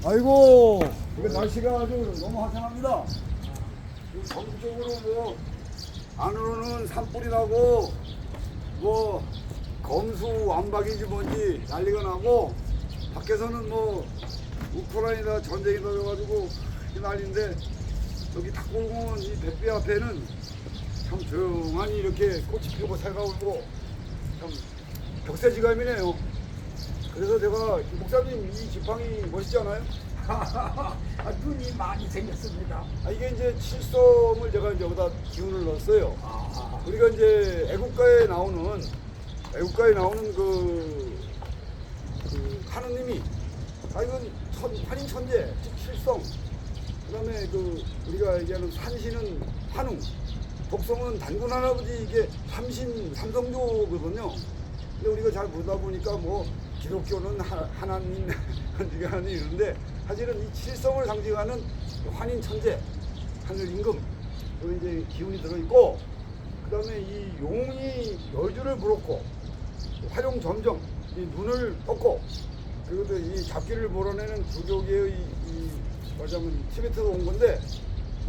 아이고, 이거 날씨가 아주 너무 화창합니다. 전국적으로 뭐 안으로는 산불이 나고 뭐 검수 완박인지 뭔지 난리가 나고 밖에서는 뭐 우크라이나 전쟁이 터져가지고 난리인데 여기 닭골공원 이 백비 앞에는 참 조용하니 이렇게 꽃이 피고 새가 울고 참 격세지감이네요. 그래서 제가 목사님 이 지팡이 멋있지 않아요? 눈이 많이 생겼습니다. 이게 이제 칠성을 제가 이제 여기다 기운을 넣었어요. 우리가 이제 애국가에 나오는 그 하느님이 이건 환인 천재 즉 칠성, 그다음에 그 우리가 얘기하는 산신은 환웅, 독성은 단군 할아버지, 이게 삼성조거든요. 근데 우리가 잘 모르다 보니까 뭐 기독교는 하나님 하나님 이러는데 사실은 이 칠성을 상징하는 환인 천재, 하늘 임금, 여기 이제 기운이 들어있고, 그 다음에 이 용이 열주를 물었고, 활용 점정, 이 눈을 떴고, 그리고 또 이 잡기를 몰아내는 불교계의 이 말하자면 티베트에서 온 건데,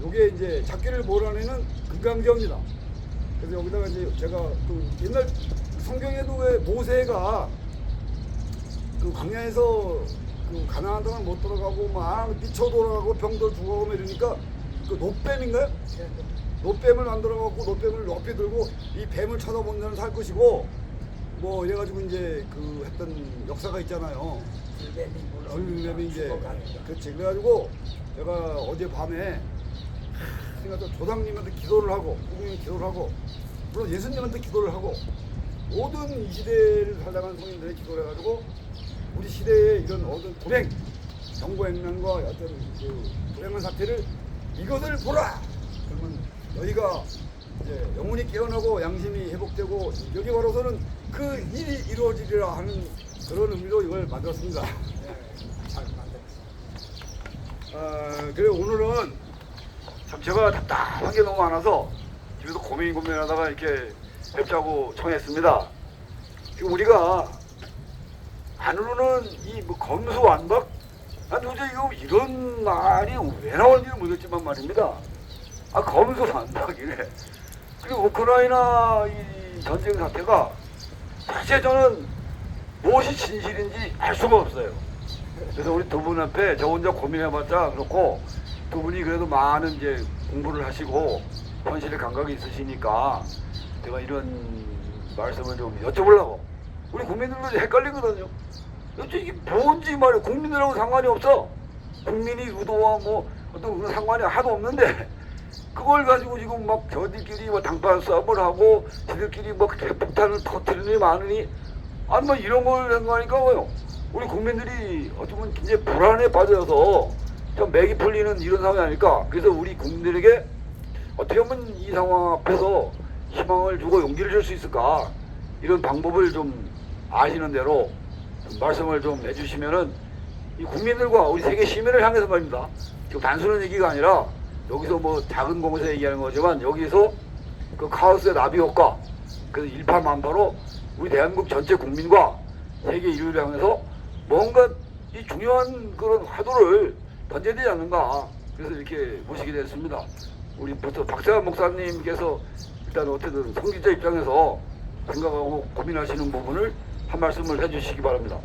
요게 이제 잡기를 몰아내는 금강제입니다. 그래서 여기다가 이제 제가 그 옛날 성경에도 왜 모세가 그 광야에서 그 가나안 땅을 못 들어가고 막 미쳐 돌아가고 병들 죽어가고 이러니까 그 노뱀인가요? 노뱀을 만들어갖고 노뱀을 높이 들고 이 뱀을 쳐다본 자는 살 것이고 뭐 이래가지고 이제 그 했던 역사가 있잖아요. 불뱀이 이제 그렇지. 그래가지고 제가 어제 밤에 그러니까 또 조상님한테 기도를 하고 부모님 기도를 하고 물론 예수님한테 기도를 하고 모든 이 시대를 살아가는 성인들의 기도를 해가지고 우리 시대의 이런 어떤 불행, 정보행난과 어떤 그 불행한 사태를 이것을 보라! 그러면 너희가 이제 영혼이 깨어나고 양심이 회복되고 여기 바로서는 그 일이 이루어지리라 하는 그런 의미로 이걸 만들었습니다. 잘 만들었습니다. 그래 오늘은 참 제가 답답한 게 너무 많아서 집에서 고민하다가 이렇게 뵙자고 청했습니다. 지금 우리가 안으로는 이 뭐 검수완박? 난 도저히 이런 말이 왜 나오는지는 모르겠지만 말입니다. 검수완박이네. 그리고 우크라이나 이 전쟁 사태가 사실 저는 무엇이 진실인지 알 수가 없어요. 그래서 우리 두 분 앞에 저 혼자 고민해봤자 그렇고 두 분이 그래도 많은 이제 공부를 하시고 현실의 감각이 있으시니까 제가 이런 말씀을 좀 여쭤보려고. 우리 국민들도 헷갈리거든요. 이게 뭔지 말이야. 국민들하고 상관이 없어. 국민이 의도와 뭐 어떤 그런 상관이 하나도 없는데 그걸 가지고 지금 막 저들끼리 뭐 당판 싸움을 하고 지들끼리 뭐 핵폭탄을 터뜨리니 많으니 아니 뭐 이런 걸 생각하니까 뭐요. 우리 국민들이 어쩌면 굉장히 불안에 빠져서 좀 맥이 풀리는 이런 상황이 아닐까. 그래서 우리 국민들에게 어떻게 하면 이 상황 앞에서 희망을 주고 용기를 줄 수 있을까. 이런 방법을 좀 아시는 대로 좀 말씀을 좀 해주시면은 이 국민들과 우리 세계 시민을 향해서 말입니다. 지금 단순한 얘기가 아니라 여기서 뭐 작은 공에서 얘기하는 거지만 여기서 그 카오스의 나비 효과, 그래서 일파만파로 우리 대한민국 전체 국민과 세계 인류를 향해서 뭔가 이 중요한 그런 화두를 던져야 되지 않는가. 그래서 이렇게 모시게 됐습니다. 우리 부터 박세환 목사님께서 일단 어쨌든 성직자 입장에서 생각하고 고민하시는 부분을 한 말씀을 해주시기 바랍니다.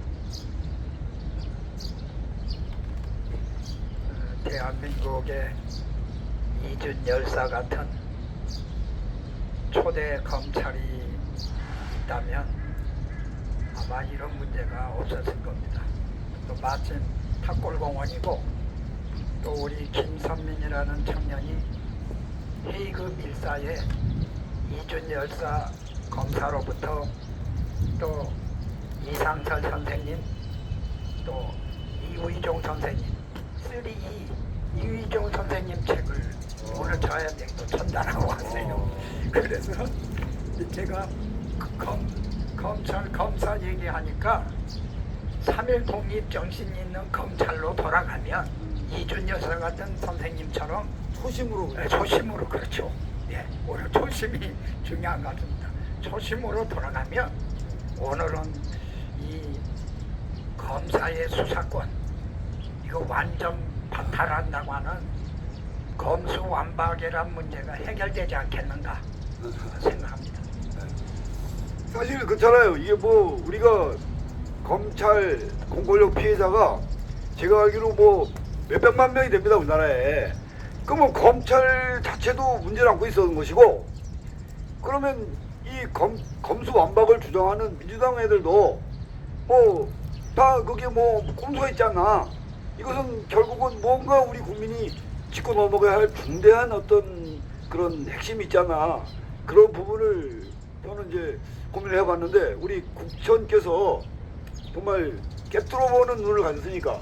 대한민국의 이준 열사 같은 초대 검찰이 있다면 아마 이런 문제가 없었을 겁니다. 또 마침 탑골공원이고 또 우리 김선민이라는 청년이 헤이그 밀사의 이준 열사 검사로부터 또 이상철 선생님 또 이의종 선생님 3E 이의종 선생님 책을 오늘 저한테 또 전달하고 왔어요. 그래서 제가 검찰 검사 얘기하니까 3.1 독립 정신 있는 검찰로 돌아가면 이준 여사 같은 선생님처럼 초심으로 그렇죠. 예, 오늘 초심이 중요한 것 같습니다. 초심으로 돌아가면 오늘은 이 검사의 수사권 이거 완전 박탈한다고 하는 검수완박이란 문제가 해결되지 않겠는가 생각합니다. 사실 그렇잖아요. 이게 뭐 우리가 검찰 공권력 피해자가 제가 알기로 뭐 몇백만 명이 됩니다 우리나라에. 그러면 검찰 자체도 문제를 안고 있었는 것이고, 그러면 이 검수완박을 주장하는 민주당 애들도 뭐 다 거기에 뭐 꼼수가 있지 않나. 이것은 결국은 뭔가 우리 국민이 짚고 넘어가야 할 중대한 어떤 그런 핵심이 있지 않나. 그런 부분을 저는 이제 고민을 해봤는데, 우리 국천께서 정말 깨뚫어보는 눈을 가졌으니까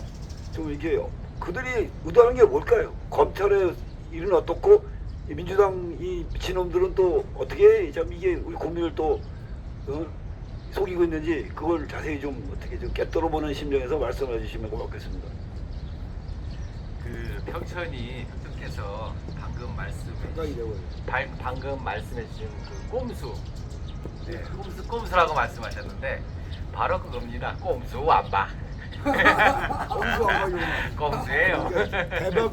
좀 이렇게 그들이 의도하는 게 뭘까요? 검찰의 일은 어떻고 이 민주당 이 미친놈들은 또 어떻게 참 이게 우리 국민을 또 속이고 있는지 그걸 자세히 좀 어떻게 좀 깨뚫어보는 심정에서 말씀해 주시면 고맙겠습니다. 그 평천께서 방금 방금 말씀해 주신 그 꼼수, 네, 꼼수라고 말씀하셨는데 바로 그겁니다. 꼼수 완박. 검수완박이구나. 꼼수예요.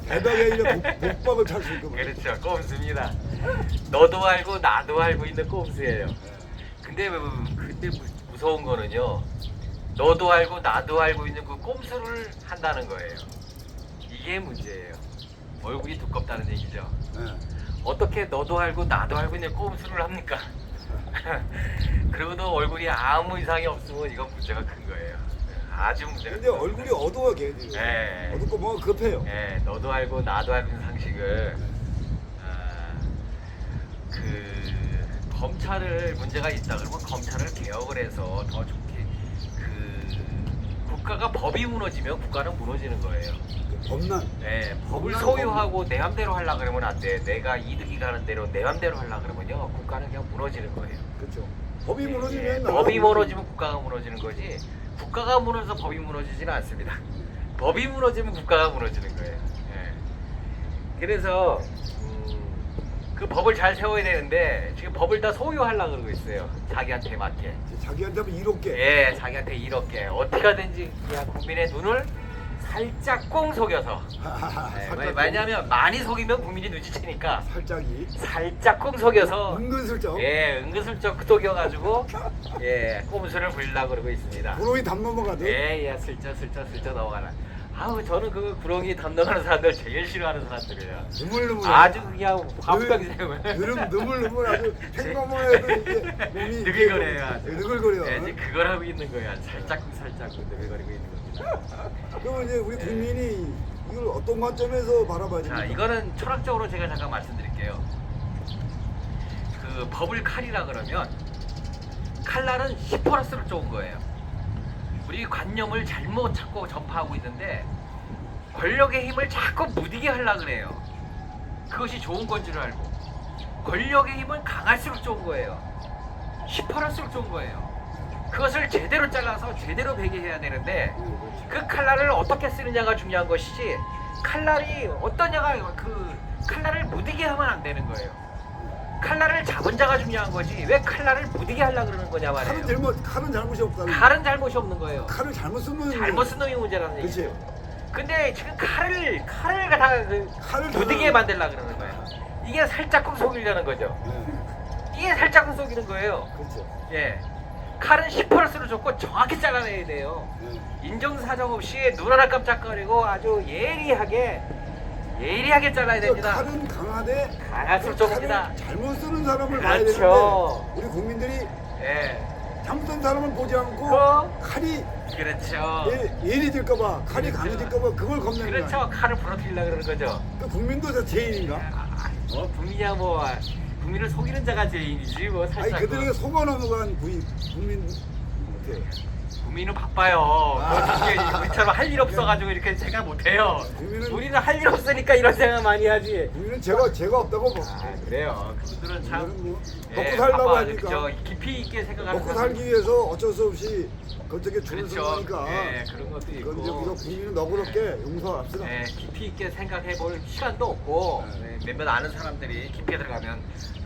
대박에 이제 복박을 찰 수 있고. 그렇죠, 꼼수입니다. 너도 알고 나도 알고 있는 꼼수예요. 근데 무서운 거는요, 너도 알고 나도 알고 있는 그 꼼수를 한다는 거예요. 이게 문제예요. 얼굴이 두껍다는 얘기죠. 네. 어떻게 너도 알고 나도 알고 있는 꼼수를 합니까? 그리고도 얼굴이 아무 이상이 없으면 이건 문제가 큰 거예요. 아주 문제가. 근데 얼굴이 어두워 걔들이. 네. 어둡고 뭐 급해요. 네, 너도 알고 나도 알고 있는 상식을 검찰을 문제가 있다 그러면 검찰을 개혁을 해서 더 좋게 국가가 법이 무너지면 국가는 무너지는 거예요. 법난. 네, 법을 소유하고 내 맘대로 하려 그러면 안 돼. 내가 이득이 가는 대로 내 맘대로 하려 그러면요 국가는 그냥 무너지는 거예요. 그렇죠. 법이 무너지면 예, 법이 무너지면 국가가 무너지는 거지. 국가가 무너져서 법이 무너지지는 않습니다. 법이 무너지면 국가가 무너지는 거예요. 예. 그래서 그 법을 잘 세워야 되는데 지금 법을 다 소유하려고 그러고 있어요. 자기한테 맞게. 자기한테 하면 이롭게. 예, 자기한테 이렇게 어떻게 하든지 그냥 국민의 눈을 살짝 꽁 속여서. 예, 왜냐하면 많이 속이면 국민이 눈치채니까 살짝이. 살짝 꽁 속여서. 은근슬쩍. 예, 은근슬쩍 속여가지고 예, 꼼수를 부리려고 그러고 있습니다. 구렁이 담 넘어가듯. 예, 예, 슬쩍 넘어가는. 아우, 저는 그 구렁이 담당하는 사람들 제일 싫어하는 사람들이에요. 느물느물. 아주 그냥 화병이세요. 느물느물 아주 생각만 해도 이제 몸이 느글거려요. 아주. 느글거려. 예, 이제 그걸 하고 있는 거야. 살짝 느글거리고 있는 겁니다. 그럼 이제 우리 국민이 이걸 어떤 관점에서 바라봐야 됩니까? 자, 이거는 철학적으로 제가 잠깐 말씀드릴게요. 그 법을 칼이라 그러면 칼날은 10%를 좋은 거예요. 우리 관념을 잘못 찾고 전파하고 있는데 권력의 힘을 자꾸 무디게 하려고 그래요. 그것이 좋은 건 줄 알고. 권력의 힘은 강할수록 좋은 거예요. 10%일수록 좋은 거예요. 그것을 제대로 잘라서 제대로 베게 해야 되는데 그 칼날을 어떻게 쓰느냐가 중요한 것이지, 칼날이 어떠냐가 그 칼날을 무디게 하면 안 되는 거예요. 칼날을 잡은 자가 중요한 거지 왜 칼날을 무디게 하려고 그러는 거냐 말이에요. 칼은 잘못이 없다는. 칼은 잘못이 없는 거예요. 칼을 잘못 쓰는. 잘못 쓴 놈이 문제라는 그치. 얘기죠. 근데 지금 칼을 갖다가 칼을 무디게 만들려고 그러는 거예요. 이게 살짝쿵 속이려는 거죠. 네. 이게 살짝쿵 속이는 거예요. 그렇죠. 예. 칼은 10%로 줬고 정확히 잘라내야 돼요. 네. 인정사정 없이 눈 하나 깜짝거리고 아주 예리하게 잘라야 됩니다. 칼은 강하되 강할수록 좁습니다. 칼을 잘못 쓰는 사람을 봐야 그렇죠. 되는데 우리 국민들이 예. 잘못 쓴 사람을 보지 않고 칼이 그렇죠. 예리질까봐, 칼이 그렇죠. 강해질까봐 그걸 겁내는 거야. 그렇죠. 칼을 부러뜨리려고 그러는 거죠. 그 국민도 다 죄인인가? 국민이야 뭐 국민을 속이는 자가 죄인이지 뭐 아니 살짝. 그들에게 속아 넘어간 국민 어때? 국민은 바빠요. 우리처럼 할 일 없어가지고 이렇게 생각 못해요. 우리는 할 일 없으니까 이런 생각 많이 하지. 국민은 죄가 없다고 봐. 그래요. 그분들은 참 뭐 예, 먹고 살라고 바빠가지고 하니까 그죠. 깊이 있게 생각하는 먹고 사람. 살기 위해서 어쩔 수 없이 그쪽에 줄을 그렇죠. 서니까. 예, 그런 것도 있고. 그건 이제 우리가 국민은 너그럽게 용서합시다. 예, 깊이 있게 생각해 볼 시간도 없고 네. 몇몇 아는 사람들이 깊게 들어가면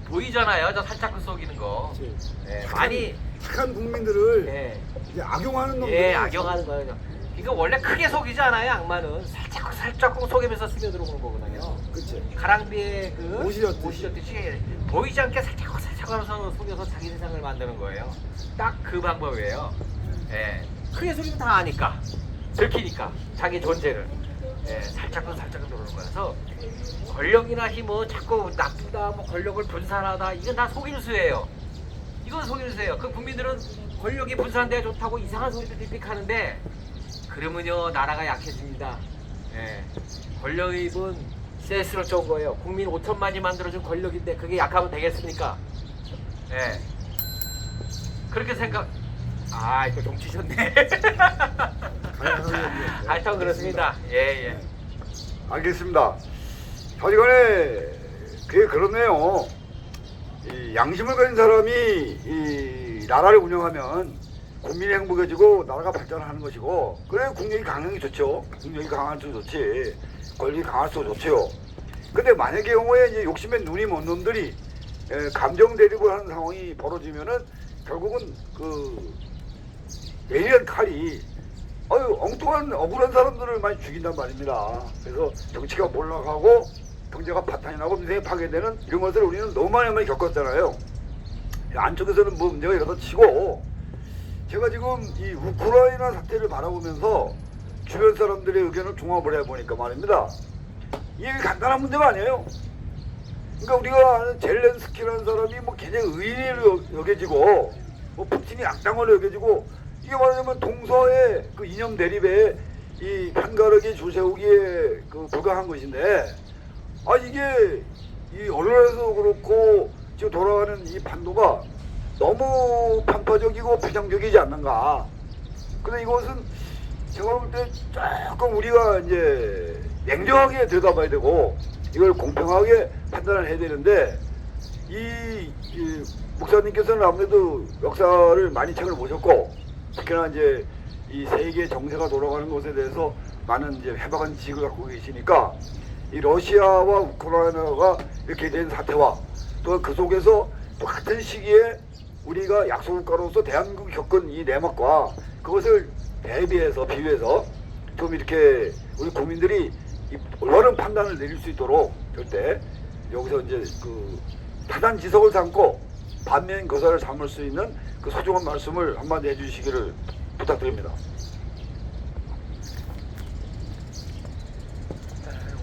보이잖아요. 저 살짝 속이는 거. 그렇지. 예, 많이 착한 국민들을 예, 이제 악용하는 놈들. 예, 악용하는 거예요. 이거 원래 크게 속이지 않아요. 악마는 살짝 속이면서 스며들어오는 거거든요. 그치. 가랑비에 그 오시렸듯이. 보이지 않게 살짝 하면서 속여서 자기 세상을 만드는 거예요. 딱 그 방법이에요. 예. 크게 속이면 다 아니까, 들키니까 자기 존재를 살짝은 누르는 거라서 권력이나 힘은 자꾸 나쁘다, 뭐 권력을 분산하다, 이건 다 속임수예요. 이건 속임수예요. 그 국민들은 권력이 분산돼야 좋다고 이상한 소리도 픽픽하는데 그러면요 나라가 약해집니다. 예. 권력의 힘은 센스로 좋은 거예요. 국민 5천만이 만들어준 권력인데 그게 약하면 되겠습니까? 예. 그렇게 생각. 아 이거 좀 치셨네. 하여튼 그렇습니다. 예. 알겠습니다. 하여간에 그게 그렇네요. 이 양심을 가진 사람이 이 나라를 운영하면 국민이 행복해지고 나라가 발전하는 것이고, 그래 국력이 강하게 좋죠. 국력이 강할수록 좋지. 권력이 강할수록 좋지요. 근데 만약의 경우에 이제 욕심에 눈이 먼 놈들이 감정 대립을 하는 상황이 벌어지면은 결국은 그 예리한 칼이 엉뚱한 억울한 사람들을 많이 죽인단 말입니다. 그래서 정치가 몰락하고 경제가 파탄이 나고 민생이 파괴되는 이런 것을 우리는 너무 많이 겪었잖아요. 안쪽에서는 뭐 문제가 이러다 치고, 제가 지금 이 우크라이나 사태를 바라보면서 주변 사람들의 의견을 종합을 해보니까 말입니다. 이게 간단한 문제가 아니에요. 그러니까 우리가 아는 젤렌스키라는 사람이 뭐 굉장히 의인으로 여겨지고, 뭐 푸틴이 악당으로 여겨지고, 이게 말하자면 동서의 그 이념 대립에 이 편가르기 줄세우기에 그 불과한 것인데, 이게 이 언론에서 그렇고 지금 돌아가는 이 판도가 너무 편파적이고 표정적이지 않는가. 근데 이것은 제가 볼 때 조금 우리가 이제 냉정하게 들여다봐야 되고 이걸 공평하게 판단을 해야 되는데, 이 목사님께서는 아무래도 역사를 많이 책을 보셨고, 특히나 이제 이 세계 정세가 돌아가는 것에 대해서 많은 이제 해박한 지식을 갖고 계시니까, 이 러시아와 우크라이나가 이렇게 된 사태와 또 그 속에서 똑같은 시기에 우리가 약소국가로서 대한민국이 겪은 이 내막과 그것을 대비해서 비교해서 좀 이렇게 우리 국민들이 이 올바른 판단을 내릴 수 있도록 절대 여기서 이제 그 타단지석을 삼고 반면 교사를 삼을 수 있는 그 소중한 말씀을 한마디 해주시기를 부탁드립니다.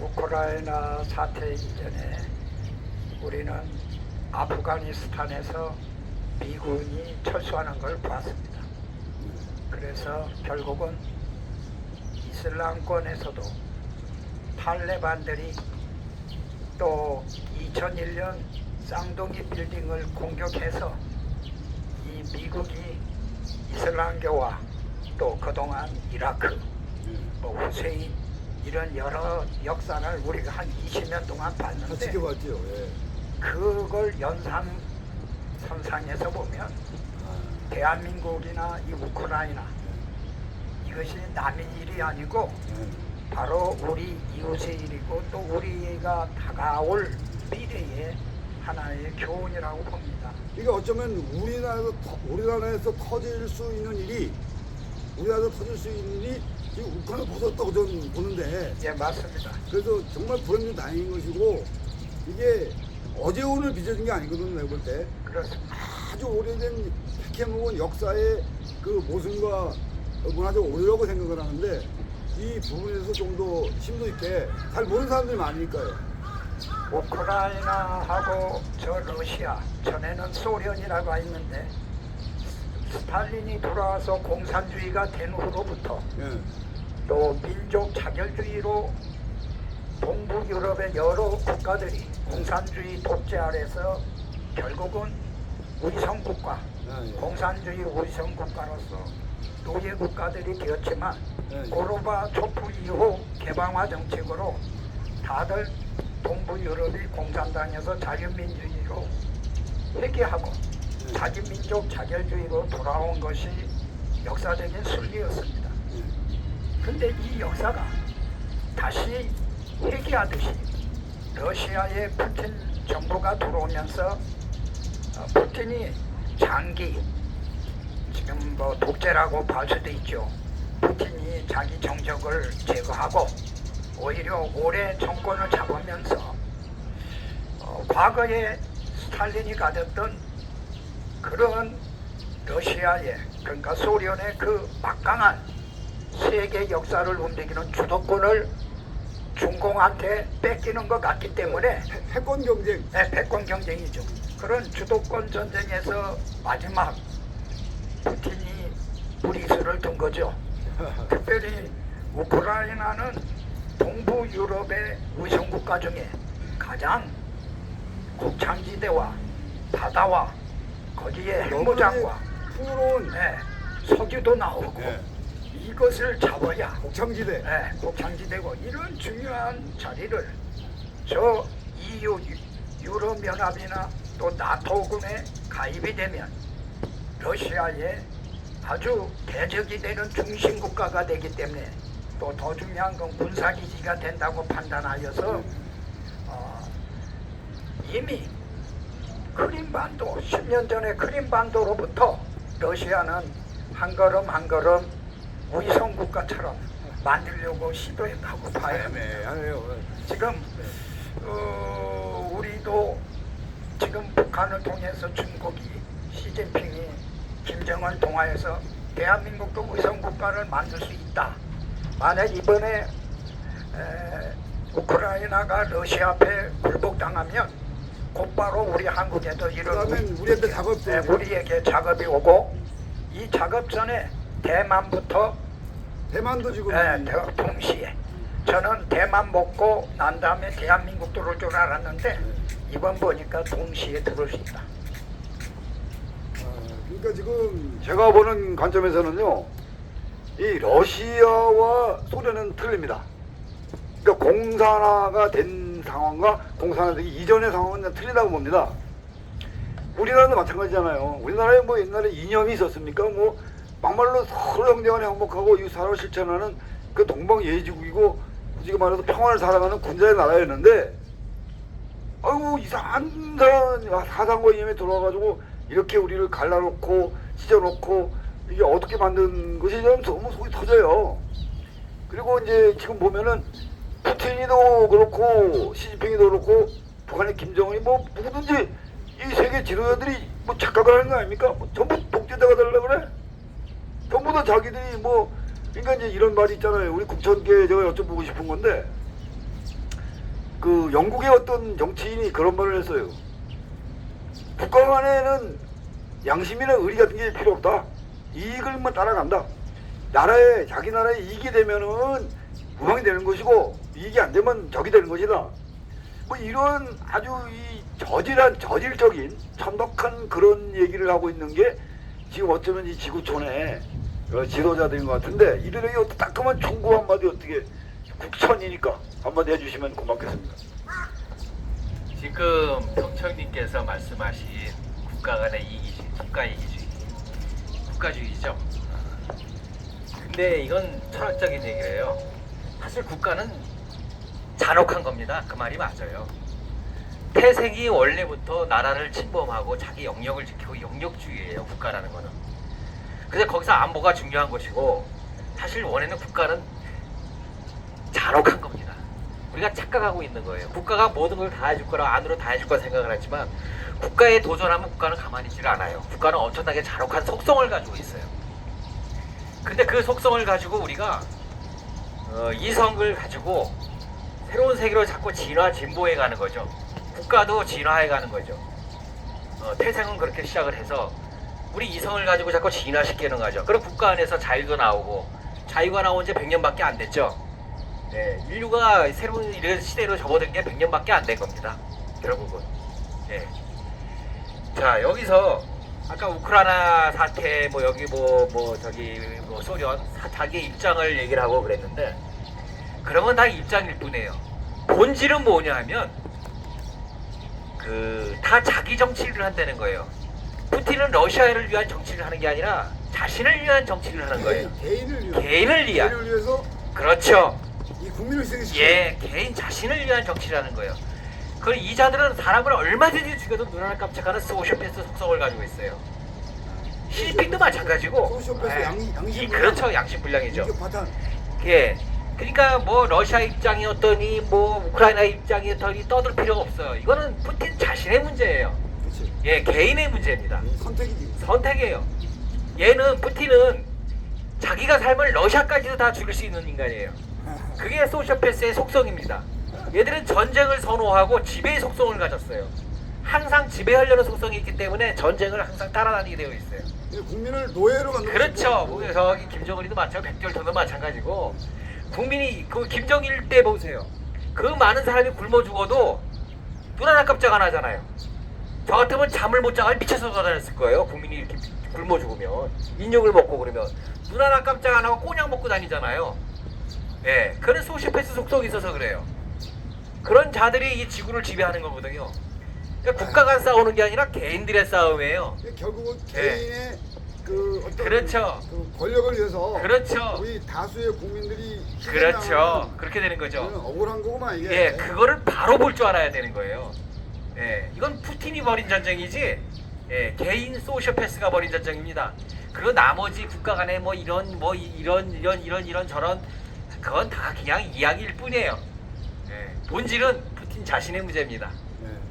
우크라이나 사태 이전에 우리는 아프가니스탄에서 미군이 철수하는 걸 봤습니다. 그래서 결국은 이슬람권에서도 탈레반들이 또 2001년 쌍둥이 빌딩을 공격해서 이 미국이 이슬람교와 또 그동안 이라크, 뭐 후세인 이런 여러 역사를 우리가 한 20년 동안 봤는데, 지켜봤죠. 예. 그걸 연상선상에서 보면 대한민국이나 이 우크라이나 이것이 남의 일이 아니고 바로 우리 이웃의 일이고 또 우리가 다가올 미래의 하나의 교훈이라고 봅니다. 이게 어쩌면 우리나라에서 터질 수 있는 일이, 우리나라에서 터질 수 있는 일이 지금 우크라이나 벗었다고 저는 보는데, 예, 맞습니다. 그래서 정말 불행중 다행인 것이고, 이게 어제 오늘 빚어진 게 아니거든요. 내가 볼 때 그렇습니다. 아주 오래된 백해묵은 역사의 그 모순과 문화적 오류라고 생각을 하는데, 이 부분에서 좀 더 심도 있게 잘 모르는 사람들이 많으니까요. 우크라이나하고 저 러시아, 전에는 소련이라고 했는데 스탈린이 돌아와서 공산주의가 된 후로부터 예. 또 민족 자결주의로 동부 유럽의 여러 국가들이 공산주의 독재 아래서 결국은 위성국가, 예. 공산주의 위성국가로서 노예 국가들이 되었지만, 예. 고르바초프 이후 개방화 정책으로 다들 동부 유럽이 공산당에서 자유민주주의로 회귀하고 자기민족 자결주의로 돌아온 것이 역사적인 순리였습니다. 근데 이 역사가 다시 회귀하듯이 러시아의 푸틴 정부가 들어오면서 푸틴이 장기, 지금 뭐 독재라고 볼 수도 있죠. 푸틴이 자기 정적을 제거하고 오히려 오래 정권을 잡으면서 과거에 스탈린이 가졌던 그런 러시아의, 그러니까 소련의 그 막강한 세계 역사를 움직이는 주도권을 중공한테 뺏기는 것 같기 때문에 패권 경쟁. 네, 패권 경쟁이죠. 그런 주도권 전쟁에서 마지막 푸틴이 무리수를 둔 거죠. 특별히 우크라이나는 동부 유럽의 위성국가 중에 가장 곡창지대와 바다와 거기에 핵무장과 풍요로운 네, 석유도 나오고 네. 이것을 잡아야 곡창지대. 네, 곡창지대고 이런 중요한 자리를 저 EU 유럽연합이나 또 나토군에 가입이 되면 러시아의 아주 대적이 되는 중심 국가가 되기 때문에 또 더 중요한 건 군사기지가 된다고 판단하여서 이미 크림반도 10년 전에 크림반도로부터 러시아는 한 걸음 한 걸음 위성 국가처럼 만들려고 시도했다고 봐요. 애매하네요. 지금 우리도 지금 북한을 통해서 중국이 시진핑이 김정을 통하여서 대한민국도 위성 국가를 만들 수 있다. 만약 이번에 우크라이나가 러시아 앞에 굴복당하면 곧바로 우리 한국에도 이런 그러면 우리한테 작업도 네, 우리에게 작업이 오고 이 작업 전에 대만부터 대만도 지금 동시에 저는 대만 먹고 난 다음에 대한민국 들어올 줄 알았는데 이번 보니까 동시에 들어올 수 있다. 그러니까 지금 제가 보는 관점에서는요, 이 러시아와 소련은 틀립니다. 그러니까 공산화가 된 상황과 공산화되기 이전의 상황은 틀리다고 봅니다. 우리나라도 마찬가지잖아요. 우리나라에 뭐 옛날에 이념이 있었습니까? 뭐 막말로 서로 형제간에 행복하고 이웃사랑을 실천하는 그 동방예의지국이고 지금 말해서 평화를 사랑하는 군자의 나라였는데, 아이고 이상한 사상과 이념에 들어와가지고 이렇게 우리를 갈라놓고 찢어놓고 이게 어떻게 만든 것이 좀 너무 속이 터져요. 그리고 이제 지금 보면은 푸틴이도 그렇고 시진핑이도 그렇고 북한의 김정은이 뭐 누구든지 이 세계 지도자들이 뭐 착각을 하는 거 아닙니까? 뭐 전부 독재자가 되려고 그래? 전부 다 자기들이 뭐, 그러니까 이제 이런 말이 있잖아요. 우리 국천께 제가 여쭤보고 싶은 건데, 그 영국의 어떤 정치인이 그런 말을 했어요. 국가 간에는 양심이나 의리 같은 게 필요 없다. 이익을만 따라간다. 자기 나라에 이익이 되면은 우방이 되는 것이고, 이익이 안 되면 적이 되는 것이다. 뭐 이런 아주 이 저질적인 천박한 그런 얘기를 하고 있는 게 지금 어쩌면 이 지구촌의 지도자들인 것 같은데, 이들에게 어떤 따끔한 충고 한마디 어떻게 국천이니까 한마디 해주시면 고맙겠습니다. 지금 평청님께서 말씀하신 국가 간의 이기주의, 국가 이기주의, 국가주의죠. 근데 이건 철학적인 얘기예요. 사실 국가는 잔혹한 겁니다. 그 말이 맞아요. 태생이 원래부터 나라를 침범하고 자기 영역을 지키고 영역주의예요. 국가라는 거는. 그래서 거기서 안보가 중요한 것이고, 사실 원래는 국가는 잔혹한 겁니다. 우리가 착각하고 있는 거예요. 국가가 모든 걸 다 해줄 거라, 안으로 다 해줄 거라 생각을 하지만, 국가에 도전하면 국가는 가만히 있지를 않아요. 국가는 엄청나게 잔혹한 속성을 가지고 있어요. 근데 그 속성을 가지고 우리가 이성을 가지고 새로운 세계로 자꾸 진보해 가는 거죠. 국가도 진화해 가는 거죠. 태생은 그렇게 시작을 해서 우리 이성을 가지고 자꾸 진화시키는 거죠. 그럼 국가 안에서 자유도 나오고, 자유가 나온 지 100년밖에 안 됐죠. 네, 인류가 새로운 이런 시대로 접어든 게 100년밖에 안 된 겁니다. 결국은. 네. 자, 여기서 아까 우크라이나 사태, 뭐 여기 저기 소련 자기 입장을 얘기를 하고 그랬는데, 그런 건 다 입장일 뿐이에요. 본질은 뭐냐 하면 다 자기 정치를 한다는 거예요. 푸틴은 러시아를 위한 정치를 하는 게 아니라 자신을 위한 정치를 하는 거예요. 개인을 위한. 개인을 위해서 그렇죠. 이 국민을 희생시키는. 예, 개인 자신을 위한 정치를 하는 거예요. 그리고 이 자들은 사람을 얼마든지 죽여도 눈 하나 깜짝하는 소시오패스 속성을 가지고 있어요. 시진핑도 마찬가지고. 소시오패스 예. 양심 그렇죠. 양심 불량이죠. 이게 바탕. 예. 그러니까 뭐 러시아 입장이었더니 뭐 우크라이나 입장이었더니 떠들 필요가 없어요. 이거는 푸틴 자신의 문제예요. 그렇지. 예, 개인의 문제입니다. 선택이지. 선택이에요. 얘는 푸틴은 자기가 살면 러시아까지도 다 죽일 수 있는 인간이에요. 그게 소시오패스의 속성입니다. 얘들은 전쟁을 선호하고 지배의 속성을 가졌어요. 항상 지배하려는 속성이 있기 때문에 전쟁을 항상 따라다니게 되어 있어요. 국민을 노예로 만들고 그렇죠. 뭐 저기 김정은이도 마찬가지고 백절통도 마찬가지고 국민이 그 김정일 때 보세요. 그 많은 사람이 굶어 죽어도 눈 하나 깜짝 안 하잖아요. 저 같으면 잠을 못 자고 미쳐서 돌아다녔을 거예요. 국민이 이렇게 굶어 죽으면 인육을 먹고 그러면 눈 하나 깜짝 안 하고 꼬냥 먹고 다니잖아요. 예, 그런 소시오패스 속성이 있어서 그래요. 그런 자들이 이 지구를 지배하는 거거든요. 그러니까 국가가 싸우는 게 아니라 개인들의 싸움이에요. 결국은 예. 개인의 그 어떤 그렇죠. 그 권력을 위해서 그렇죠. 우리 다수의 국민들이 그렇죠. 그렇게 되는 거죠. 억울한 거구만 이게. 예, 그거를 바로 볼 줄 알아야 되는 거예요. 예, 이건 푸틴이 벌인 전쟁이지, 예, 개인 소시오패스가 벌인 전쟁입니다. 그리고 나머지 국가 간에 뭐 이런 저런 그건 다 그냥 이야기일 뿐이에요. 예, 본질은 푸틴 자신의 문제입니다.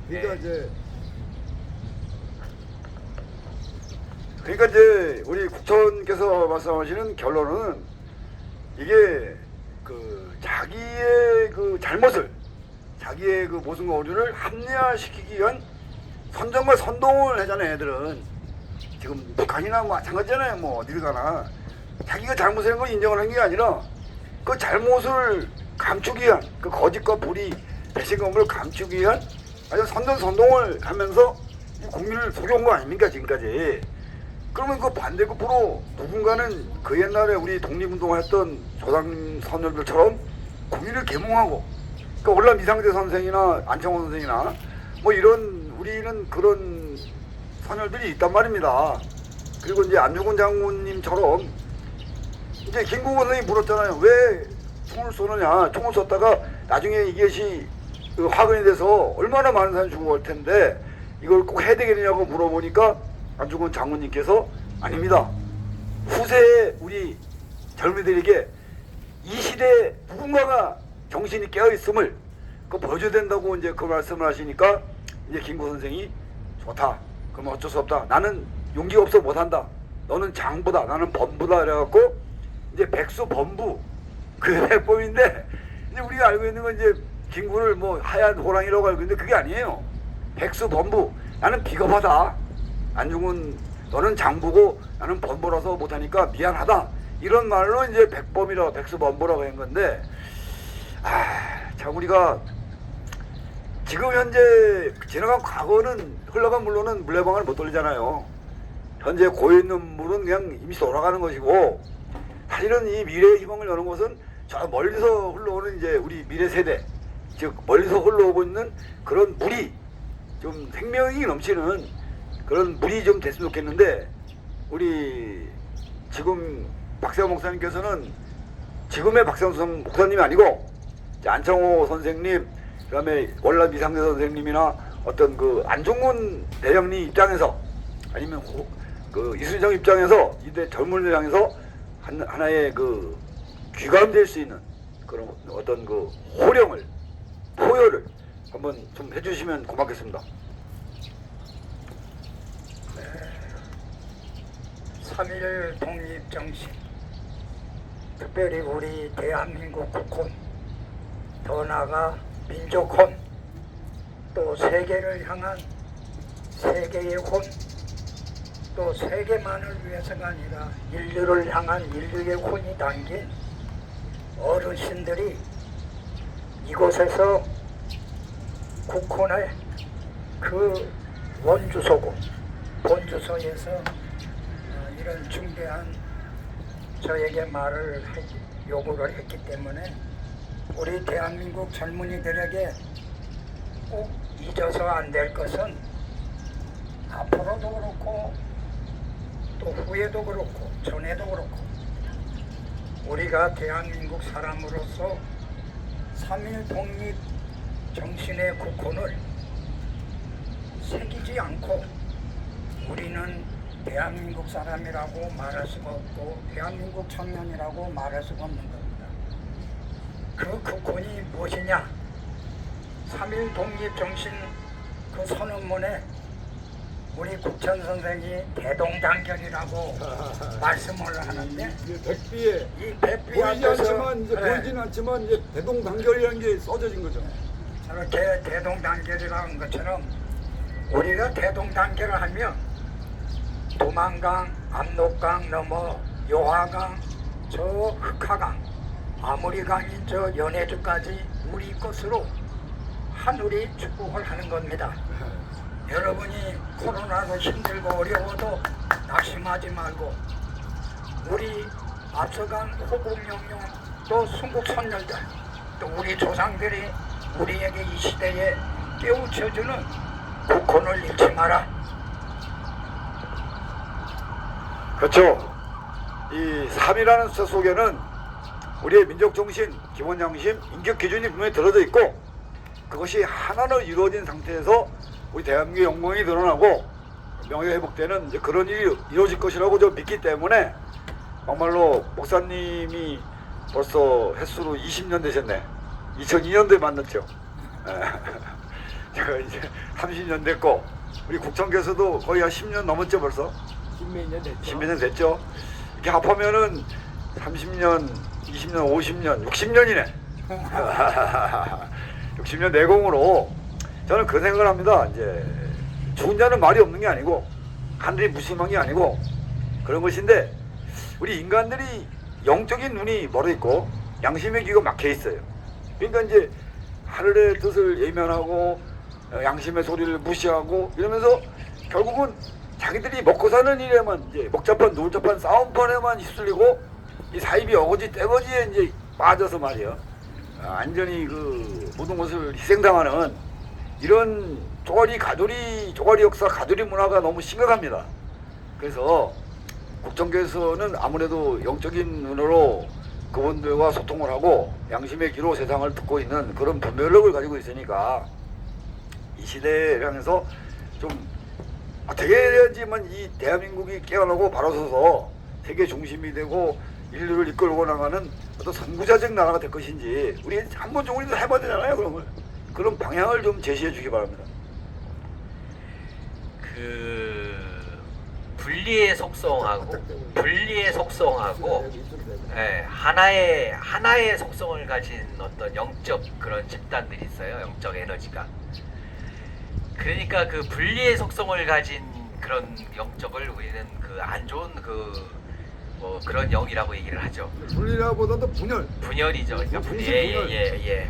그러니까 예. 이제 우리 국천께서 말씀하시는 결론은 이게 그 자기의 그 잘못을 자기의 그 모순과 오류를 합리화시키기 위한 선정과 선동을 하잖아요. 애들은 지금 북한이나 뭐 마찬가지잖아요. 뭐 어딜 가나 자기가 잘못한 걸 인정을 한 게 아니라 그 잘못을 감추기 위한 그 거짓과 불의 배신감을 감추기 위한 아주 선동을 하면서 이 국민을 속여온 거 아닙니까 지금까지. 그러면 그 반대급부로 누군가는 그 옛날에 우리 독립운동을 했던 조상 선열들처럼 국민을 계몽하고, 그러니까 월남 이상대 선생이나 안창호 선생이나 뭐 이런 우리는 그런 선열들이 있단 말입니다. 그리고 이제 안중근 장군님처럼 이제 김국원 선생이 물었잖아요. 왜 총을 쏘느냐? 총을 쐈다가 나중에 이것이 그 화근이 돼서 얼마나 많은 사람이 죽어 갈 텐데 이걸 꼭 해야 되겠느냐고 물어보니까 안중근 장군님께서 아닙니다. 후세의 우리 젊은이들에게 이 시대에 누군가가 정신이 깨어 있음을 그 보여줘야 된다고 이제 그 말씀을 하시니까 이제 김구 선생이 좋다. 그럼 어쩔 수 없다. 나는 용기가 없어 못한다. 너는 장부다. 나는 범부다. 그래갖고 이제 백수 범부 그 해법인데 이제 우리가 알고 있는 건 이제 김구를 뭐 하얀 호랑이라고 알고 있는데 그게 아니에요. 백수 범부. 나는 비겁하다. 안중근 너는 장부고 나는 범부라서 못하니까 미안하다. 이런 말로 이제 백범이라고 백수범부라고 한 건데 참 우리가 지금 현재 지나간 과거는 흘러간 물로는 물레방아를 못 돌리잖아요. 현재 고여있는 물은 그냥 이미 돌아가는 것이고 사실은 이 미래의 희망을 여는 것은 저 멀리서 흘러오는 이제 우리 미래 세대 즉 멀리서 흘러오고 있는 그런 물이 좀 생명이 넘치는 그런 물이 좀 됐으면 좋겠는데 우리 지금 박세환 목사님께서는 지금의 박세환 목사님이 아니고 안창호 선생님 그다음에 월남 이상대 선생님이나 어떤 그 안중근 대령님 입장에서 아니면 그 이순정 입장에서 이때 젊은 입장에서 하나의 그 귀감될 수 있는 그런 어떤 그 호령을 포효를 한번 좀 해주시면 고맙겠습니다. 3.1 독립정신, 특별히 우리 대한민국 국혼, 더 나아가 민족혼, 또 세계를 향한 세계의 혼, 또 세계만을 위해서가 아니라 인류를 향한 인류의 혼이 담긴 어르신들이 이곳에서 국혼의 그 원주소고 본주소에서 이런 중대한 저에게 요구를 했기 때문에 우리 대한민국 젊은이들에게 꼭 잊어서 안 될 것은 앞으로도 그렇고 또 후에도 그렇고 전에도 그렇고 우리가 대한민국 사람으로서 3.1 독립 정신의 국혼을 새기지 않고 우리는 대한민국 사람이라고 말할 수가 없고 대한민국 청년이라고 말할 수가 없는 겁니다. 그 국권이 무엇이냐? 3.1 독립정신 그 선언문에 우리 국천 선생이 대동단결이라고 말씀을 하는데 이게 백비에 이 백비 보이지 앞에서 않지만 이제 보이지는 않지만 이제 대동단결이라는 게 써져진 거죠. 저렇게 대동단결이라는 것처럼 우리가 대동단결을 하면 도만강, 압록강 넘어 요하강, 저 흑하강, 아무리강인 저 연해주까지 우리 것으로 하늘이 축복을 하는 겁니다. 여러분이 코로나로 힘들고 어려워도 낙심하지 말고 우리 앞서간 호국영령 또 순국선열들 또 우리 조상들이 우리에게 이 시대에 깨우쳐주는 국권을 잃지 마라. 그렇죠. 이 3이라는 숫자 속에는 우리의 민족 정신, 기본 양심, 인격 기준이 분명히 들어져 있고 그것이 하나로 이루어진 상태에서 우리 대한민국의 영광이 드러나고 명예가 회복되는 이제 그런 일이 이루어질 것이라고 저 믿기 때문에 정말로 목사님이 벌써 횟수로 20년 되셨네. 2002년도에 만났죠. 제가 이제 30년 됐고 우리 국정께서도 거의 한 10년 넘었죠 벌써. 10몇 년 됐죠. 10몇 년 됐죠. 이렇게 합하면은 30년, 20년, 50년, 60년이네. 60년 내공으로 저는 그 생각을 합니다. 이제 죽은 자는 말이 없는 게 아니고 하늘이 무심한 게 아니고 그런 것인데 우리 인간들이 영적인 눈이 멀어 있고 양심의 귀가 막혀 있어요. 그러니까 이제 하늘의 뜻을 예면하고 양심의 소리를 무시하고 이러면서 결국은 자기들이 먹고 사는 일에만 이제 먹자판 놀자판 싸움판에만 휩쓸리고 이 사입이 어거지 떼거지에 이제 빠져서 말이야 완전히 그 모든 것을 희생당하는 이런 쪼가리 역사 가두리 문화가 너무 심각합니다. 그래서 국정교회에서는 아무래도 영적인 눈으로 그분들과 소통을 하고 양심의 귀로 세상을 듣고 있는 그런 분별력을 가지고 있으니까 이 시대를 향해서 좀 어떻게 해야지만 이 대한민국이 깨어나고 바로 서서 세계 중심이 되고 인류를 이끌고 나가는 어떤 선구자적 나라가 될 것인지 우리 한 번쯤 우리도 해봐야 되잖아요. 그런 방향을 좀 제시해 주기 바랍니다. 그 분리의 속성하고 예, 하나의 속성을 가진 어떤 영적 그런 집단들이 있어요. 영적 에너지가. 그러니까 그 분리의 속성을 가진 그런 영적을 우리는 그 안 좋은 뭐 그런 영이라고 얘기를 하죠. 분리라보다도 분열. 분열이죠. 그러니까 분리.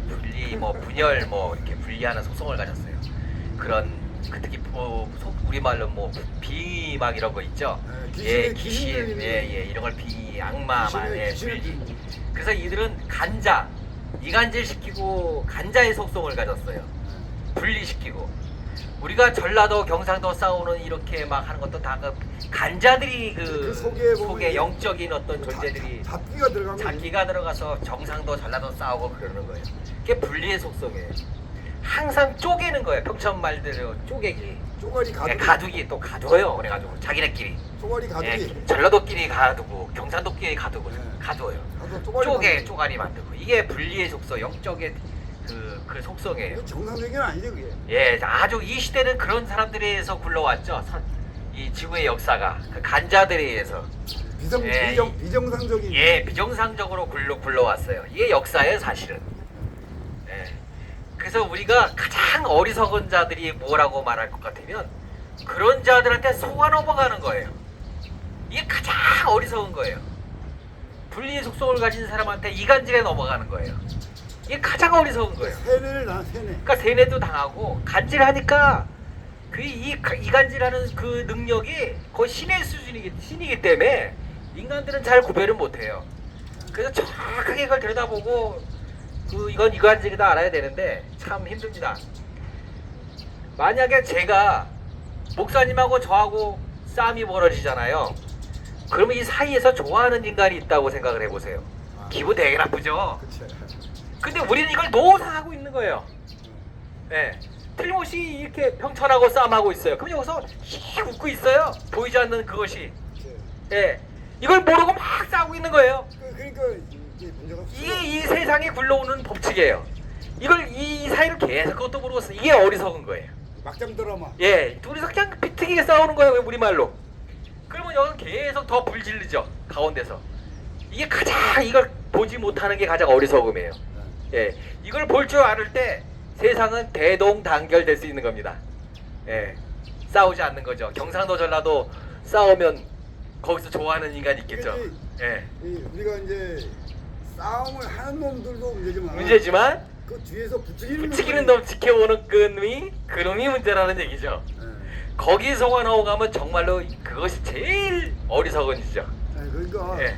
분리 뭐 분열 뭐 이렇게 분리하는 속성을 가졌어요. 그런 그 특히 우리말로 뭐 비막 이런 거 있죠. 귀신 이런 걸 악마만 분리. 그래서 이들은 이간질시키고 간자의 속성을 가졌어요. 분리시키고. 우리가 전라도 경상도 싸우는 이렇게 막 하는 것도 다 그 간자들이 그 속에 영적인 어떤 존재들이 잡기가 들어가서 경상도 전라도 싸우고 그러는 거예요. 그게 분리의 속성이에요. 항상 쪼개는 거예요. 평촌 말대로 쪼개기. 쪼가리 가두기. 가두기 또 가둬요. 그래가지고 자기네끼리. 쪼가리 가두기. 전라도끼리 가두고 경상도끼리 가두고 가둬요. 쪼가리 만들고 이게 분리의 속성, 영적의 그 속성이에요. 정상적인 아니죠 그게. 예, 아주 이 시대는 그런 사람들에 의해서 굴러왔죠. 이 지구의 역사가 그 간자들에 의해서 비정상적인. 비정상적으로 굴러왔어요. 이게 역사예요, 사실은. 예. 그래서 우리가 가장 어리석은 자들이 뭐라고 말할 것 같으면 그런 자들한테 속아 넘어가는 거예요. 이게 가장 어리석은 거예요. 분리의 속성을 가진 사람한테 이간질에 넘어가는 거예요. 이게 가장 어리석은 거예요. 세뇌. 그러니까 세뇌도 당하고 간질하니까 그 이간질하는 그 능력이 거의 신의 신이기 때문에 인간들은 잘 구별을 못해요. 그래서 정확하게 그걸 들여다보고 이건 이간질이다 알아야 되는데 참 힘듭니다. 만약에 제가 목사님하고 저하고 싸움이 벌어지잖아요. 그러면 이 사이에서 좋아하는 인간이 있다고 생각을 해보세요. 기분 되게 나쁘죠? 그치. 근데 우리는 이걸 노상하고 있는 거예요. 네. 틀림없이 이렇게 병천하고 싸움하고 있어요. 그럼 여기서 씩 웃고 있어요. 보이지 않는 그것이. 예, 이걸 모르고 막 싸우고 있는 거예요. 그러니까 이게 문제가 이게 이 세상에 굴러오는 법칙이에요. 이걸 이 사이를 계속 그것도 모르고 이게 어리석은 거예요. 막장 드라마. 예, 둘이서 그냥 비트기게 싸우는 거예요, 우리말로. 그러면 여기는 계속 더 불질르죠, 가운데서. 이게 가장 이걸 보지 못하는 게 가장 어리석음이에요. 예, 이걸 볼 줄 알을 때 세상은 대동단결될 수 있는 겁니다. 예, 싸우지 않는 거죠. 경상도 전라도 싸우면 거기서 좋아하는 인간이 있겠죠. 예, 우리가 이제 싸움을 하는 놈들도 문제지만 그 뒤에서 부추기는 부추기는 놈 지켜오는 그놈이 문제라는 얘기죠. 거기서가 나오가면 정말로 그것이 제일 어리석은 짓이죠. 그러니까 예.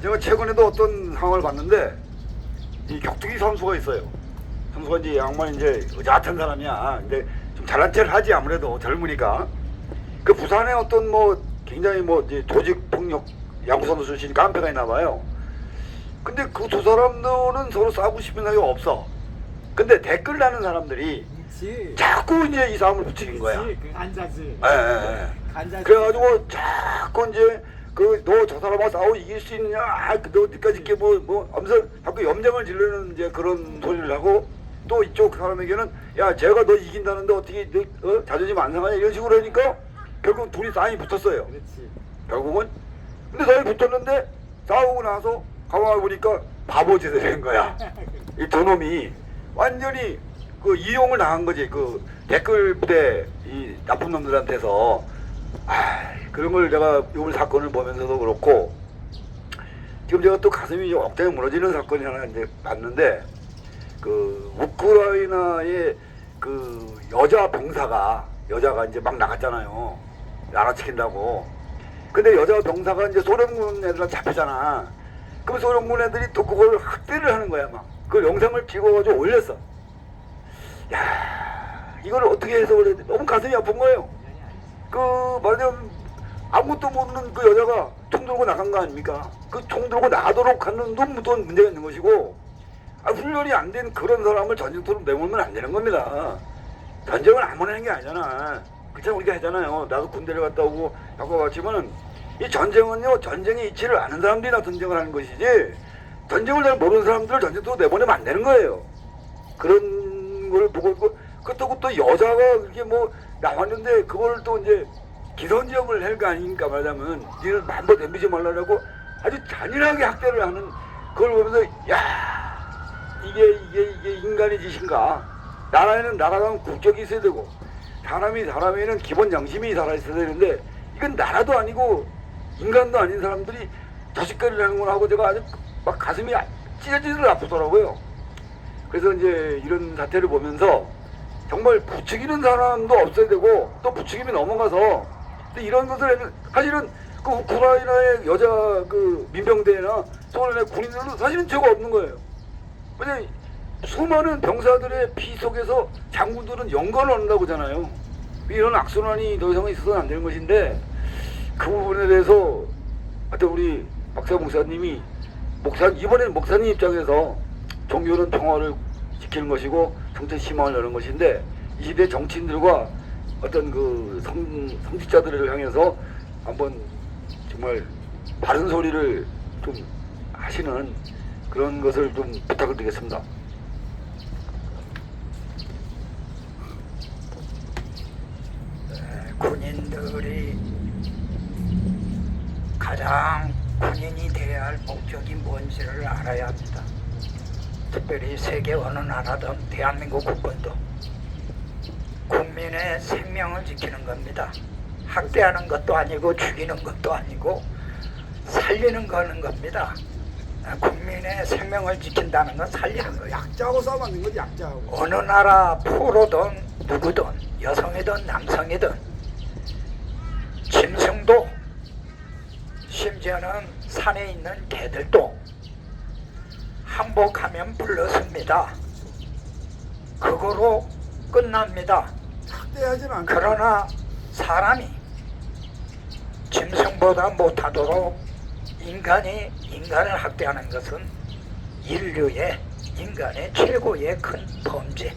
제가 최근에도 어떤 상황을 봤는데 이 격투기 선수가 있어요. 선수가 이제 양반 이제 의자탄 사람이야. 근데 좀 잘난 체를 하지 아무래도 젊으니까. 그 부산에 어떤 뭐 굉장히 뭐 이제 조직 폭력 야구 선수 출신 깡패가 있나 봐요. 근데 그 두 사람들은 서로 싸우고 싶은 생각이 없어. 근데 댓글 다는 사람들이 그치. 자꾸 이제 이 싸움을 부추긴 거야. 그치. 그 간자지. 예. 간자지. 그래가지고 자꾸 이제 그 너 저 사람하고 싸워 이길 수 있느냐? 너 어디까지 이렇게 뭐 하면서 자꾸 염장을 지르는 이제 그런 소리를 하고 또 이쪽 사람에게는 야 제가 너 이긴다는데 어떻게 너 자존심 안 상하냐 이런 식으로 하니까 결국 둘이 싸움이 붙었어요. 그렇지. 결국은 근데 싸움이 붙었는데 싸우고 나서 가만히 보니까 바보 짓을 한 거야. 이 두 놈이 완전히 그 이용을 당한 거지. 그 댓글 부대 이 나쁜 놈들한테서. 그런 걸 제가 이번 사건을 보면서도 그렇고 지금 제가 또 가슴이 억장이 무너지는 사건이 하나 이제 봤는데 그 우크라이나의 그 여자가 이제 막 나갔잖아요. 나라시킨다고. 근데 여자 병사가 이제 소련군 애들한테 잡혔잖아. 그럼 소련군 애들이 또 그걸 학대를 하는 거야 막. 그 영상을 찍어가지고 올렸어. 야, 이걸 어떻게 해석을 해야 돼? 너무 가슴이 아픈 거예요. 그 말하자면 아무것도 모르는 그 여자가 총 들고 나간 거 아닙니까? 그 총 들고 나가도록 하는 놈부터 문제가 있는 것이고, 훈련이 안 된 그런 사람을 전쟁터로 내몰면 안 되는 겁니다. 전쟁을 아무나 하는 게 아니잖아. 그렇잖아, 우리가 하잖아요. 나도 군대를 갔다 오고 바꿔 봤지만은 이 전쟁은요, 전쟁의 이치를 아는 사람들이나 전쟁을 하는 것이지 전쟁을 잘 모르는 사람들을 전쟁터로 내보내면 안 되는 거예요. 그런 걸 보고 있고, 그렇다고 또 여자가 그렇게 뭐 나왔는데 그걸 또 이제 기선제압을 할 거 아닙니까? 말하자면 니를 한번 덤비지 말라고 아주 잔인하게 학대를 하는 그걸 보면서 야, 이게 인간의 짓인가? 나라에는 나라가 국적이 있어야 되고 사람에는 기본 양심이 살아있어야 되는데 이건 나라도 아니고 인간도 아닌 사람들이 자식거리를 하는구나 하고 제가 아주 막 가슴이 찢어지듯 아프더라고요. 그래서 이제 이런 사태를 보면서 정말 부추기는 사람도 없어야 되고 또 부추김이 넘어가서 이런 것을 사실은 그 우크라이나의 여자 그 민병대나 소련의 군인들도 사실은 죄가 없는 거예요. 왜냐 수많은 병사들의 피 속에서 장군들은 영광을 얻는다고 하잖아요. 이런 악순환이 더 이상 있어서는 안 되는 것인데 그 부분에 대해서 하여튼 우리 박사 목사님이 이번에는 목사님 입장에서 종교는 평화를 지키는 것이고 정치 희망을 여는 것인데 이 시대 정치인들과 어떤 그 성직자들을 향해서 한번 정말 바른 소리를 좀 하시는 그런 것을 좀 부탁을 드리겠습니다. 군인들이 가장 군인이 되어야 할 목적이 뭔지를 알아야 합니다. 특별히 세계 어느 나라든 대한민국 국군도 국민의 생명을 지키는 겁니다. 학대하는 것도 아니고 죽이는 것도 아니고 살리는 거는 겁니다. 국민의 생명을 지킨다는 건 살리는 거예요. 약자하고 싸우면 안 되는 거지, 약자하고. 어느 나라 포로든 누구든 여성이든 남성이든 짐승도 심지어는 산에 있는 개들도 항복하면 불렀습니다. 그거로 끝납니다. 학대하지는 않고. 그러나 사람이 짐승보다 못하도록 인간을 학대하는 것은 인간의 최고의 큰 범죄.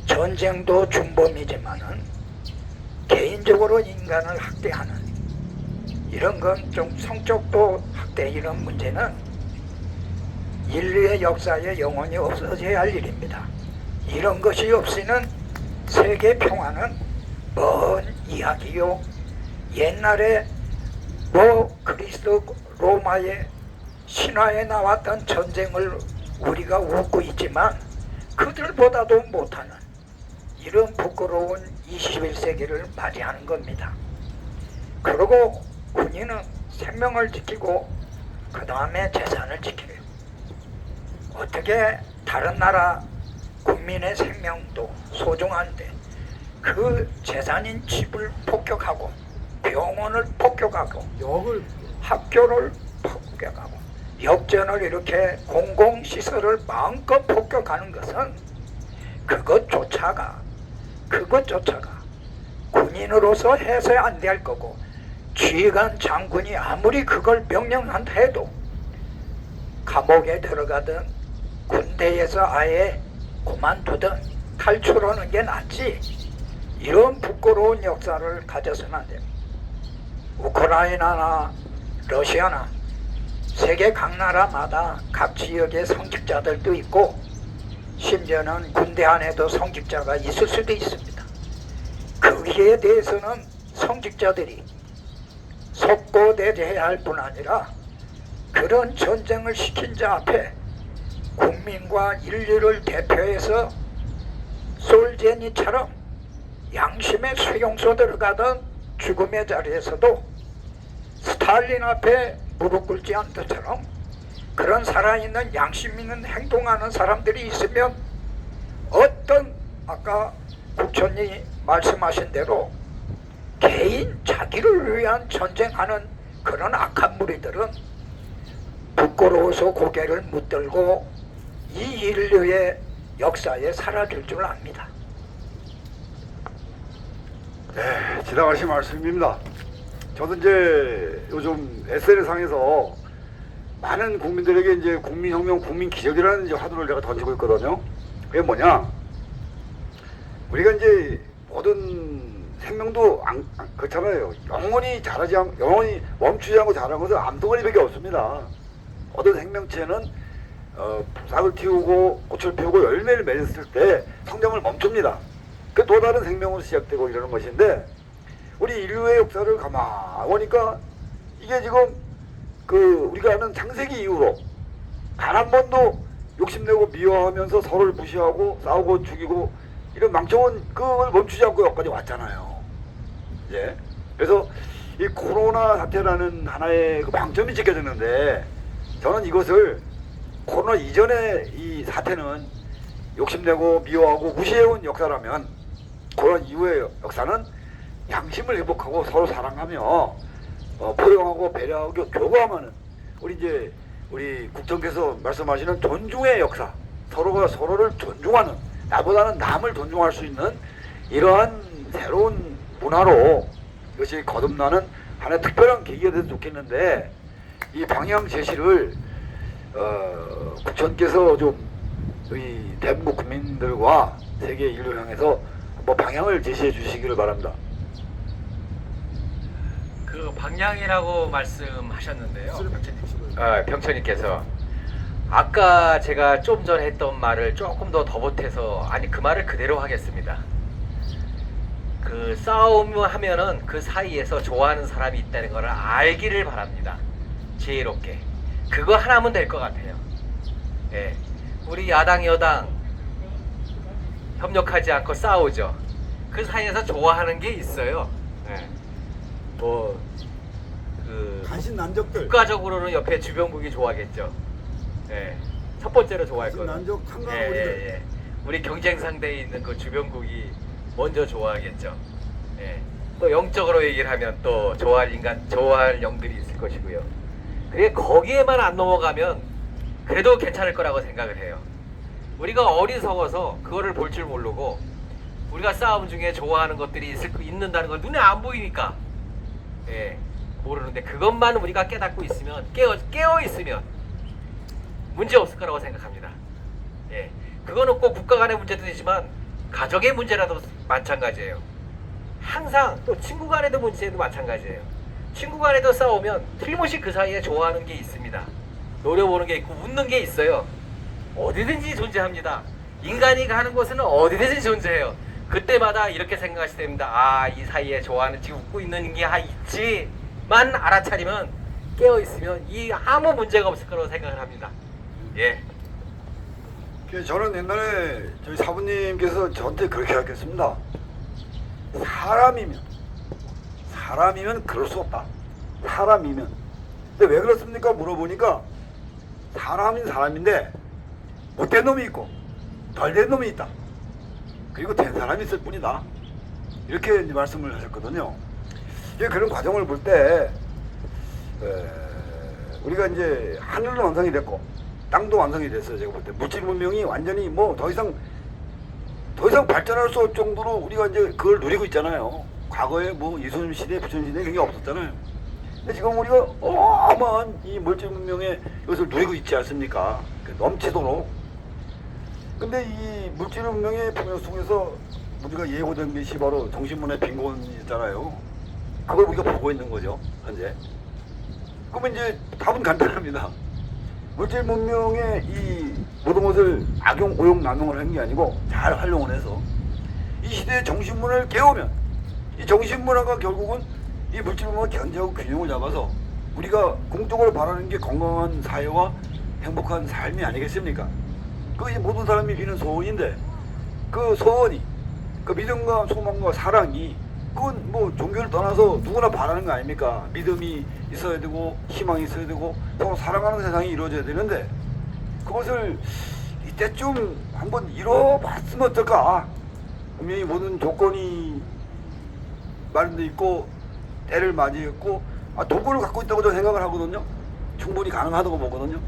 전쟁도 중범이지만은 개인적으로 인간을 학대하는 이런 건 좀 성적도 학대 이런 문제는 인류의 역사에 영원히 없어져야 할 일입니다. 이런 것이 없이는 세계 평화는 먼 이야기요. 옛날에 그리스 로마의 신화에 나왔던 전쟁을 우리가 웃고 있지만 그들보다도 못하는 이런 부끄러운 21세기를 맞이하는 겁니다. 그리고 군인은 생명을 지키고 그 다음에 재산을 지켜요. 어떻게 다른 나라 국민의 생명도 소중한데 그 재산인 집을 폭격하고 병원을 폭격하고 역을 학교를 폭격하고 역전을 이렇게 공공시설을 마음껏 폭격하는 것은 그것조차가 군인으로서 해서야 안 될 거고 지휘관 장군이 아무리 그걸 명령한다 해도 감옥에 들어가든 군대에서 아예 그만두든 탈출하는 게 낫지 이런 부끄러운 역사를 가져서는 안 됩니다. 우크라이나나 러시아나 세계 각 나라마다 각 지역의 성직자들도 있고 심지어는 군대 안에도 성직자가 있을 수도 있습니다. 거기에 대해서는 성직자들이 속고대죄해야 할 뿐 아니라 그런 전쟁을 시킨 자 앞에 국민과 인류를 대표해서 솔제니처럼 양심의 수용소 들어가던 죽음의 자리에서도 스탈린 앞에 무릎 꿇지 않듯처럼 그런 살아있는 양심 있는 행동하는 사람들이 있으면 어떤 아까 국천이 말씀하신 대로 개인 자기를 위한 전쟁하는 그런 악한 무리들은 부끄러워서 고개를 묻들고 이 인류의 역사에 사라질 줄 압니다. 네, 지나가신 말씀입니다. 저도 이제 요즘 SNS상에서 많은 국민들에게 이제 국민혁명, 국민기적이라는 이제 화두를 내가 던지고 있거든요. 그게 뭐냐? 우리가 이제 모든 생명도 그렇잖아요. 영원히 멈추지 않고 자라는 것은 암덩어리밖에 없습니다. 어떤 생명체는 싹을 틔우고 꽃을 피우고 열매를 맺었을 때 성장을 멈춥니다. 그 또 다른 생명으로 시작되고 이러는 것인데 우리 인류의 역사를 가만히 보니까 이게 지금 우리가 아는 창세기 이후로 단 한 번도 욕심내고 미워하면서 서로를 무시하고 싸우고 죽이고 이런 망쳐온 그걸 멈추지 않고 여기까지 왔잖아요. 예. 그래서 이 코로나 사태라는 하나의 그 방점이 찍혀졌는데 저는 이것을 코로나 이전의 이 사태는 욕심내고 미워하고 무시해온 역사라면 코로나 이후의 역사는 양심을 회복하고 서로 사랑하며 포용하고 배려하고 교감하는 우리 국정께서 말씀하시는 존중의 역사, 서로가 서로를 존중하는, 나보다는 남을 존중할 수 있는 이러한 새로운 문화로 이것이 거듭나는 하나의 특별한 계기가 돼서 좋겠는데 이 방향 제시를 국정께서 좀 우리 대한민국 국민들과 세계 인류 향해서 한번 방향을 제시해 주시기를 바랍니다. 그 방향이라고 말씀하셨는데요. 병천님께서 아까 제가 좀 전 했던 말을 조금 더 보태서 그 말을 그대로 하겠습니다. 그 싸움을 하면은 그 사이에서 좋아하는 사람이 있다는 걸 알기를 바랍니다. 지혜롭게 그거 하나면 될 것 같아요. 예, 우리 야당 여당 협력하지 않고 싸우죠. 그 사이에서 좋아하는 게 있어요. 예. 간신 난적들. 국가적으로는 옆에 주변국이 좋아하겠죠. 예. 첫 번째로 좋아할 거예요. 난적 한가한 우리들. 우리 경쟁 상대에 있는 그 주변국이 먼저 좋아하겠죠. 예. 또 영적으로 얘기를 하면 또 좋아할 영들이 있을 것이고요. 그게 거기에만 안 넘어가면 그래도 괜찮을 거라고 생각을 해요. 우리가 어리석어서 그거를 볼 줄 모르고 우리가 싸움 중에 좋아하는 것들이 있는다는 걸 눈에 안 보이니까 모르는데 그것만 우리가 깨닫고 있으면 깨어 있으면 문제 없을 거라고 생각합니다. 그거는 꼭 국가 간의 문제도 되지만 가정의 문제라도 마찬가지예요. 항상 또 친구 간에도 문제도 마찬가지예요. 친구 간에도 싸우면 틀림없이 그 사이에 좋아하는 게 있습니다. 노려보는 게 있고 웃는 게 있어요. 어디든지 존재합니다. 인간이 가는 곳은 어디든지 존재해요. 그때마다 이렇게 생각하시면 됩니다. 아, 이 사이에 좋아하는 지금 웃고 있는 게 있지만 알아차리면 깨어있으면 이 아무 문제가 없을 거라고 생각을 합니다. 예. 저는 옛날에 저희 사부님께서 저한테 그렇게 하겠습니다. 사람이면 그럴 수 없다. 사람이면. 근데 왜 그렇습니까? 물어보니까 사람인 사람인데 못된 놈이 있고 덜 된 놈이 있다. 그리고 된 사람이 있을 뿐이다. 이렇게 이제 말씀을 하셨거든요. 이제 그런 과정을 볼 때 우리가 이제 하늘은 완성이 됐고 땅도 완성이 됐어요. 제가 볼 때 물질 문명이 완전히 뭐 더 이상 발전할 수 없을 정도로 우리가 이제 그걸 누리고 있잖아요. 과거에 뭐 이순 시대, 부천 시대 그게 없었잖아요. 근데 지금 우리가 어마어마한 이 물질 문명의 이것을 누리고 있지 않습니까? 넘치도록. 근데 이 물질 문명의 풍요 속에서 우리가 예고된 것이 바로 정신문의 빈곤이잖아요. 그걸 우리가 보고 있는 거죠, 현재. 그러면 이제 답은 간단합니다. 물질 문명의 이 모든 것을 악용, 오용, 남용을 한 게 아니고 잘 활용을 해서 이 시대의 정신문을 깨우면 이 정신문화가 결국은 이 물질 문화와 견제하고 균형을 잡아서 우리가 공적으로 바라는 게 건강한 사회와 행복한 삶이 아니겠습니까? 그게 모든 사람이 비는 소원인데 그 소원이 그 믿음과 소망과 사랑이 그건 뭐 종교를 떠나서 누구나 바라는 거 아닙니까? 믿음이 있어야 되고 희망이 있어야 되고 서로 사랑하는 세상이 이루어져야 되는데 그것을 이때쯤 한번 이뤄봤으면 어떨까? 분명히 모든 조건이 마련돼 있고 때를 맞이했고 도구를 갖고 있다고 저는 생각을 하거든요. 충분히 가능하다고 보거든요.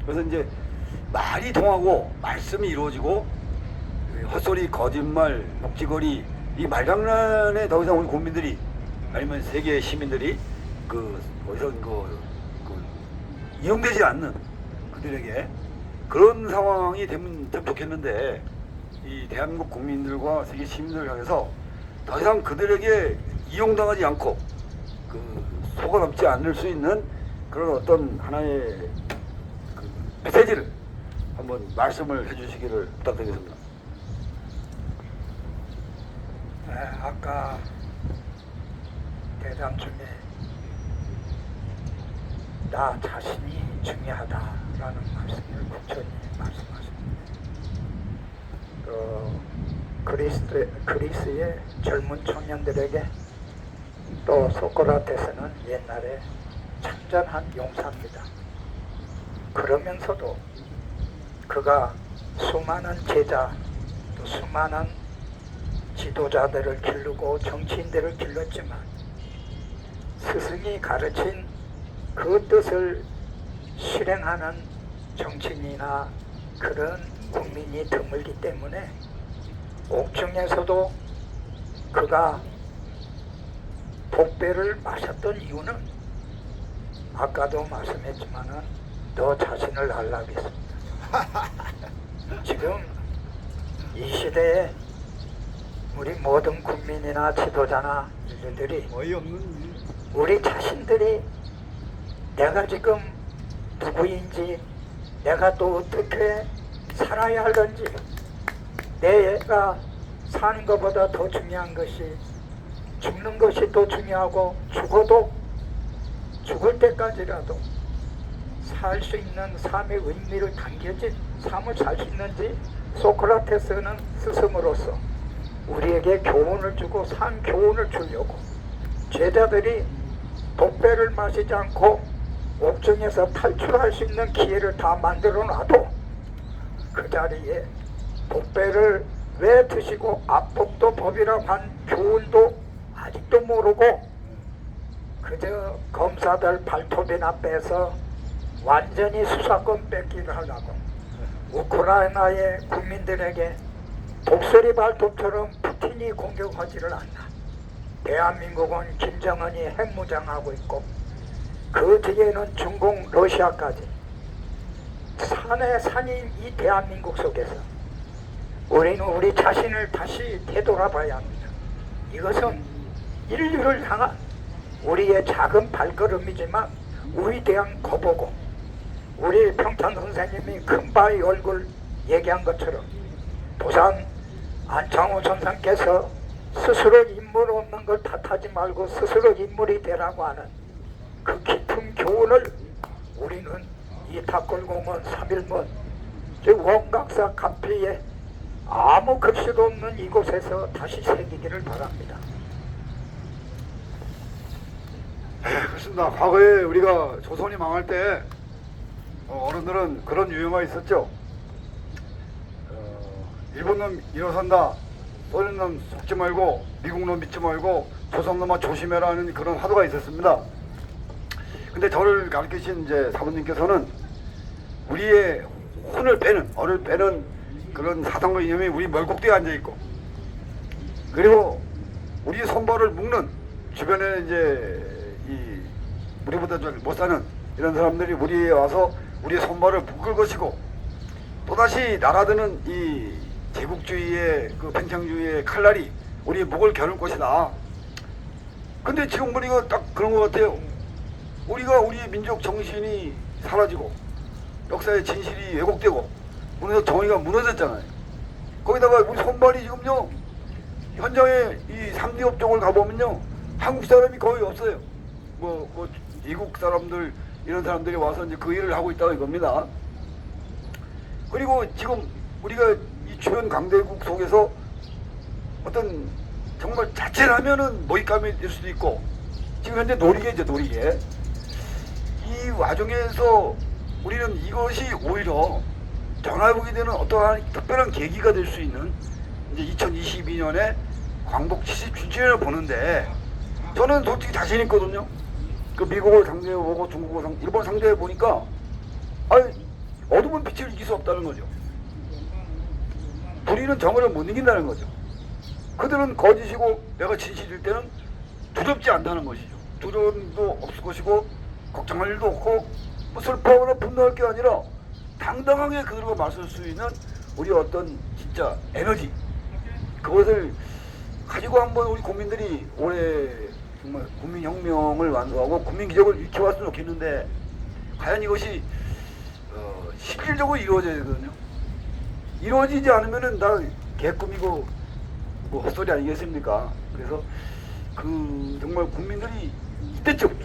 그래서 이제 말이 통하고 말씀이 이루어지고 헛소리, 거짓말, 목지거리 이 말장난에 더 이상 우리 국민들이 아니면 세계 시민들이 어디서 이용되지 않는 그들에게 그런 상황이 되면 참 좋겠는데 이 대한민국 국민들과 세계 시민들을 향해서 더 이상 그들에게 이용당하지 않고 속아 넘지 않을 수 있는 그런 어떤 하나의 메시지를 한번 말씀을 해주시기를 부탁드리겠습니다. 네, 아까 대담 중에 나 자신이 중요하다라는 말씀을 국천이 말씀하셨는데 그리스의 젊은 청년들에게 또 소크라테스는 옛날에 참전한 용사입니다. 그러면서도 그가 수많은 제자 또 수많은 지도자들을 기르고 정치인들을 길렀지만 스승이 가르친 그 뜻을 실행하는 정치인이나 그런 국민이 드물기 때문에 옥중에서도 그가 복배를 마셨던 이유는 아까도 말씀했지만은 너 자신을 알라겠습니다. 지금 이 시대에 우리 모든 국민이나 지도자나 인들이 어이없는 우리 자신들이 내가 지금 누구인지 내가 또 어떻게 살아야 하는지 내가 사는 것보다 더 중요한 것이 죽는 것이 더 중요하고 죽어도 죽을 때까지라도 살 수 있는 삶의 의미를 담겨진 삶을 살 수 있는지 소크라테스는 스승으로서 우리에게 교훈을 주고 산 교훈을 주려고 제자들이 독배를 마시지 않고 옥중에서 탈출할 수 있는 기회를 다 만들어 놔도 그 자리에 독배를 왜 드시고 압법도 법이라고 한 교훈도 아직도 모르고 그저 검사들 발톱이나 빼서 완전히 수사권 뺏기를 하려고 우크라이나의 국민들에게 독수리 발톱처럼 푸틴이 공격하지를 않나. 대한민국은 김정은이 핵무장하고 있고 그 뒤에는 중공 러시아까지 산의 산인 이 대한민국 속에서 우리는 우리 자신을 다시 되돌아봐야 합니다. 이것은 인류를 향한 우리의 작은 발걸음이지만 위대한 거보고, 우리 평탄 선생님이 금바위 얼굴 얘기한 것처럼 부산 안창호 선생께서 스스로 인물 없는 걸 탓하지 말고 스스로 인물이 되라고 하는 그 깊은 교훈을 우리는 이 탑골공원 3일문 즉 원각사 카페에 아무 글씨도 없는 이곳에서 다시 새기기를 바랍니다. 그렇습니다. 과거에 우리가 조선이 망할 때 어른들은 그런 유행어가 있었죠. 일본놈 일어선다, 소련놈 속지 말고, 미국놈 믿지 말고, 조선놈아 조심해라 하는 그런 화두가 있었습니다. 근데 저를 가르치신 이제 사부님께서는 우리의 혼을 빼는, 어를 빼는 그런 사상과 이념이 우리 멀국대에 앉아있고, 그리고 우리 손발을 묶는 주변에 이제 이 우리보다 좀 못 사는 이런 사람들이 우리에 와서 우리의 손발을 묶을 것이고, 또다시 날아드는 이 제국주의의 그 팽창주의의 칼날이 우리의 목을 겨눌 것이다. 근데 지금 우리가 딱 그런 것 같아요. 우리가 우리의 민족 정신이 사라지고 역사의 진실이 왜곡되고 문화적 정의가 무너졌잖아요. 거기다가 우리 손발이 지금요, 현장에 이 3D 업종을 가보면요, 한국 사람이 거의 없어요. 뭐 미국 사람들, 이런 사람들이 와서 이제 그 일을 하고 있다고 이겁니다. 그리고 지금 우리가 이 주변 강대국 속에서 어떤 정말 자체를 하면은 모익감이 될 수도 있고, 지금 현재 놀이개죠, 놀이개. 이 와중에서 우리는 이것이 오히려 전화해보게 되는 어떠한 특별한 계기가 될 수 있는 이제 2022년에 광복 70주년을 보는데, 저는 솔직히 자신 있거든요. 그 미국을 상대해보고 중국을 일본 상대해보니까 어둠은 빛을 이길 수 없다는 거죠. 불의는 정의를 못 이긴다는 거죠. 그들은 거짓이고 내가 진실일 때는 두렵지 않다는 것이죠. 두려움도 없을 것이고 걱정할 일도 없고 뭐 슬퍼하거나 분노할 게 아니라 당당하게 그들과 맞설 수 있는 우리 어떤 진짜 에너지, 그것을 가지고 한번 우리 국민들이 올해 정말 국민혁명을 완수하고 국민기적을 일으켜왔으면 좋겠는데, 과연 이것이 실질적으로 이루어져야 되거든요. 이루어지지 않으면은 나 개꿈이고 뭐 헛소리 아니겠습니까? 그래서 그 정말 국민들이 이때쯤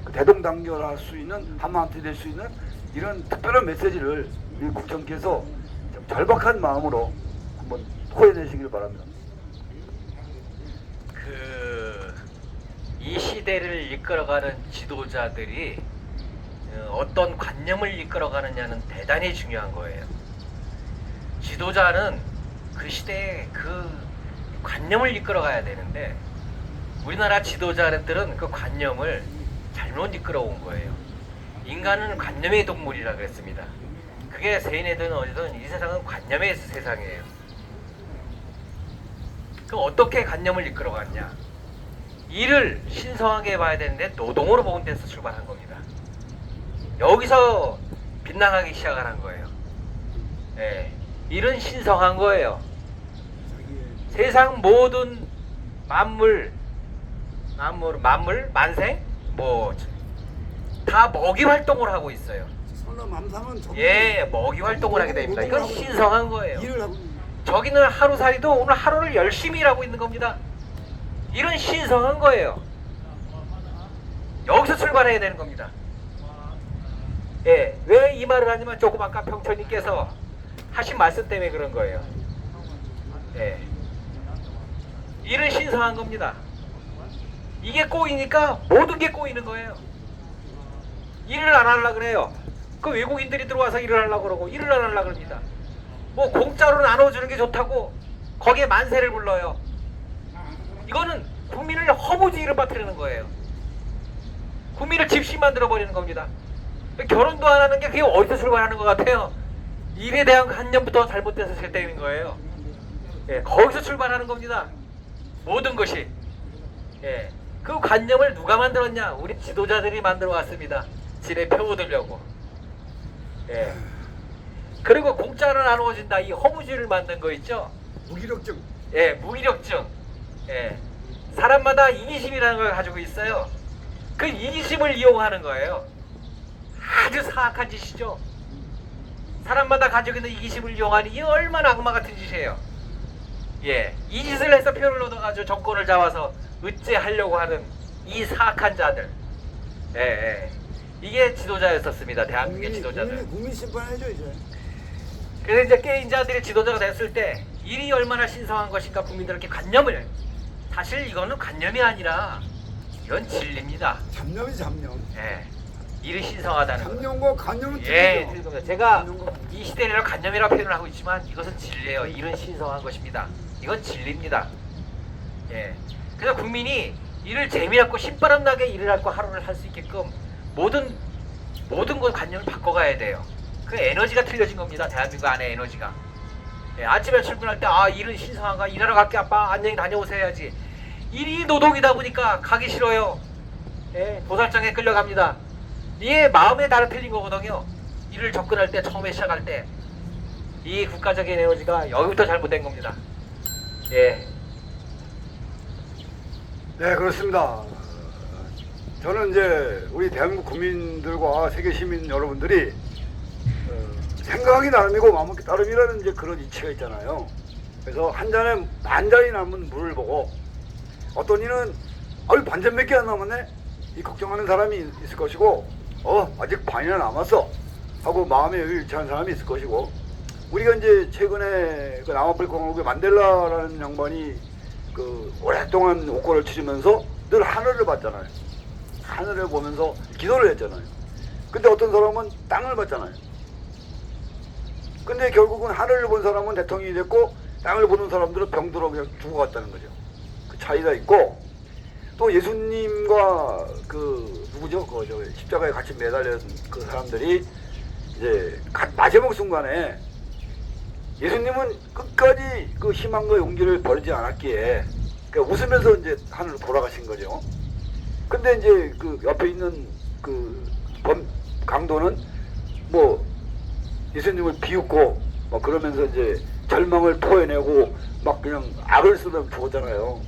그 대동단결할 수 있는, 한마음이 될 수 있는 이런 특별한 메시지를 우리 국정께서 좀 절박한 마음으로 한번 토해내시길 바랍니다. 이 시대를 이끌어가는 지도자들이 어떤 관념을 이끌어가느냐는 대단히 중요한 거예요. 지도자는 그 시대의 그 관념을 이끌어가야 되는데, 우리나라 지도자들은 그 관념을 잘못 이끌어온 거예요. 인간은 관념의 동물이라 그랬습니다. 그게 세인이든 어디든 이 세상은 관념의 세상이에요. 그 어떻게 관념을 이끌어갔냐? 일을 신성하게 봐야 되는데 노동으로 보는 데서 출발한 겁니다. 여기서 빗나가기 시작을 한 거예요. 예, 일은 신성한 거예요. 세상 모든 만물, 만생, 뭐 다 먹이 활동을 하고 있어요. 예, 먹이 활동을 하게 됩니다. 이건 신성한 거예요. 저기는 하루살이도 오늘 하루를 열심히 일하고 있는 겁니다. 이런 신성한 거예요. 여기서 출발해야 되는 겁니다. 예, 왜 이 말을 하냐면 조금 아까 평천님께서 하신 말씀 때문에 그런 거예요. 예, 일은 신성한 겁니다. 이게 꼬이니까 모든 게 꼬이는 거예요. 일을 안 하려고 그래요. 그 외국인들이 들어와서 일을 하려고 그러고 일을 안 하려고 그럽니다. 뭐 공짜로 나눠주는 게 좋다고 거기에 만세를 불러요. 이거는 국민을 허무지기를 빠뜨리는 거예요. 국민을 집시 만들어 버리는 겁니다. 결혼도 안 하는 게 그게 어디서 출발하는 것 같아요? 일에 대한 관념부터 잘못됐었을 때인 거예요. 예, 거기서 출발하는 겁니다. 모든 것이. 예, 그 관념을 누가 만들었냐? 우리 지도자들이 만들어 왔습니다. 지네 표 얻으려고. 예. 그리고 공짜로 나누어진다 이 허무주의를 만든 거 있죠. 무기력증. 예, 무기력증. 예, 사람마다 이기심이라는 걸 가지고 있어요. 그 이기심을 이용하는 거예요. 아주 사악한 짓이죠. 사람마다 가지고 있는 이기심을 이용하니 이게 얼마나 악마 같은 짓이에요. 예, 이 짓을 해서 표를 얻어가지고 정권을 잡아서 으째하려고 하는 이 사악한 자들. 예, 예. 이게 지도자였었습니다. 대한민국의 지도자들. 국민 심판해줘 이제. 그래서 이제 게임자들이 지도자가 됐을 때 일이 얼마나 신성한 것인가 국민들에게 관념을, 사실 이거는 관념이 아니라 이건 진리입니다. 잡념이 잡념. 예, 일이 신성하다는 거. 잡념과 관념은 예, 틀리죠. 틀립니다. 제가 관념과 관념. 이 시대를 관념이라고 표현을 하고 있지만 이것은 진리예요. 일은 신성한 것입니다. 이건 진리입니다. 예, 그래서 국민이 일을 재미있고 신바람 나게 일을 하고 하루를 할 수 있게끔 모든 것 관념을 바꿔가야 돼요. 그 에너지가 틀려진 겁니다. 대한민국 안에 에너지가. 예, 아침에 출근할 때 아 일은 신성한가, 일하러 갈게 아빠 안녕히 다녀오세요 해야지. 일이 노동이다 보니까 가기 싫어요. 예, 도살장에 끌려갑니다. 이게 마음에 따라 틀린 거거든요. 일을 접근할 때, 처음에 시작할 때 이 국가적인 에너지가 여기부터 잘못된 겁니다. 예. 네, 그렇습니다. 저는 이제 우리 대한민국 국민들과 세계 시민 여러분들이 생각이 나름이고 마음이 따름이라는 이제 그런 이치가 있잖아요. 그래서 한 잔에 만 잔이 남은 물을 보고 어떤 이는 반잔밖에 안 남았네 이 걱정하는 사람이 있을 것이고 아직 반이나 남았어 하고 마음에 여유 일치하는 사람이 있을 것이고, 우리가 이제 최근에 그 남아프리카 공화국의 만델라라는 양반이 그 오랫동안 옥고를 치르면서 늘 하늘을 봤잖아요. 하늘을 보면서 기도를 했잖아요. 근데 어떤 사람은 땅을 봤잖아요. 근데 결국은 하늘을 본 사람은 대통령이 됐고 땅을 보는 사람들은 병들어 그냥 죽어갔다는 거죠. 그 차이가 있고, 또 예수님과 그 누구죠? 그 저 십자가에 같이 매달린 그 사람들이 이제 마지막 순간에 예수님은 끝까지 그 희망과 용기를 버리지 않았기에 그러니까 웃으면서 이제 하늘로 돌아가신 거죠. 근데 이제 그 옆에 있는 그 강도는 뭐 예수님을 비웃고 막 그러면서 이제 절망을 토해내고 막 그냥 악을 쓰다 죽었잖아요.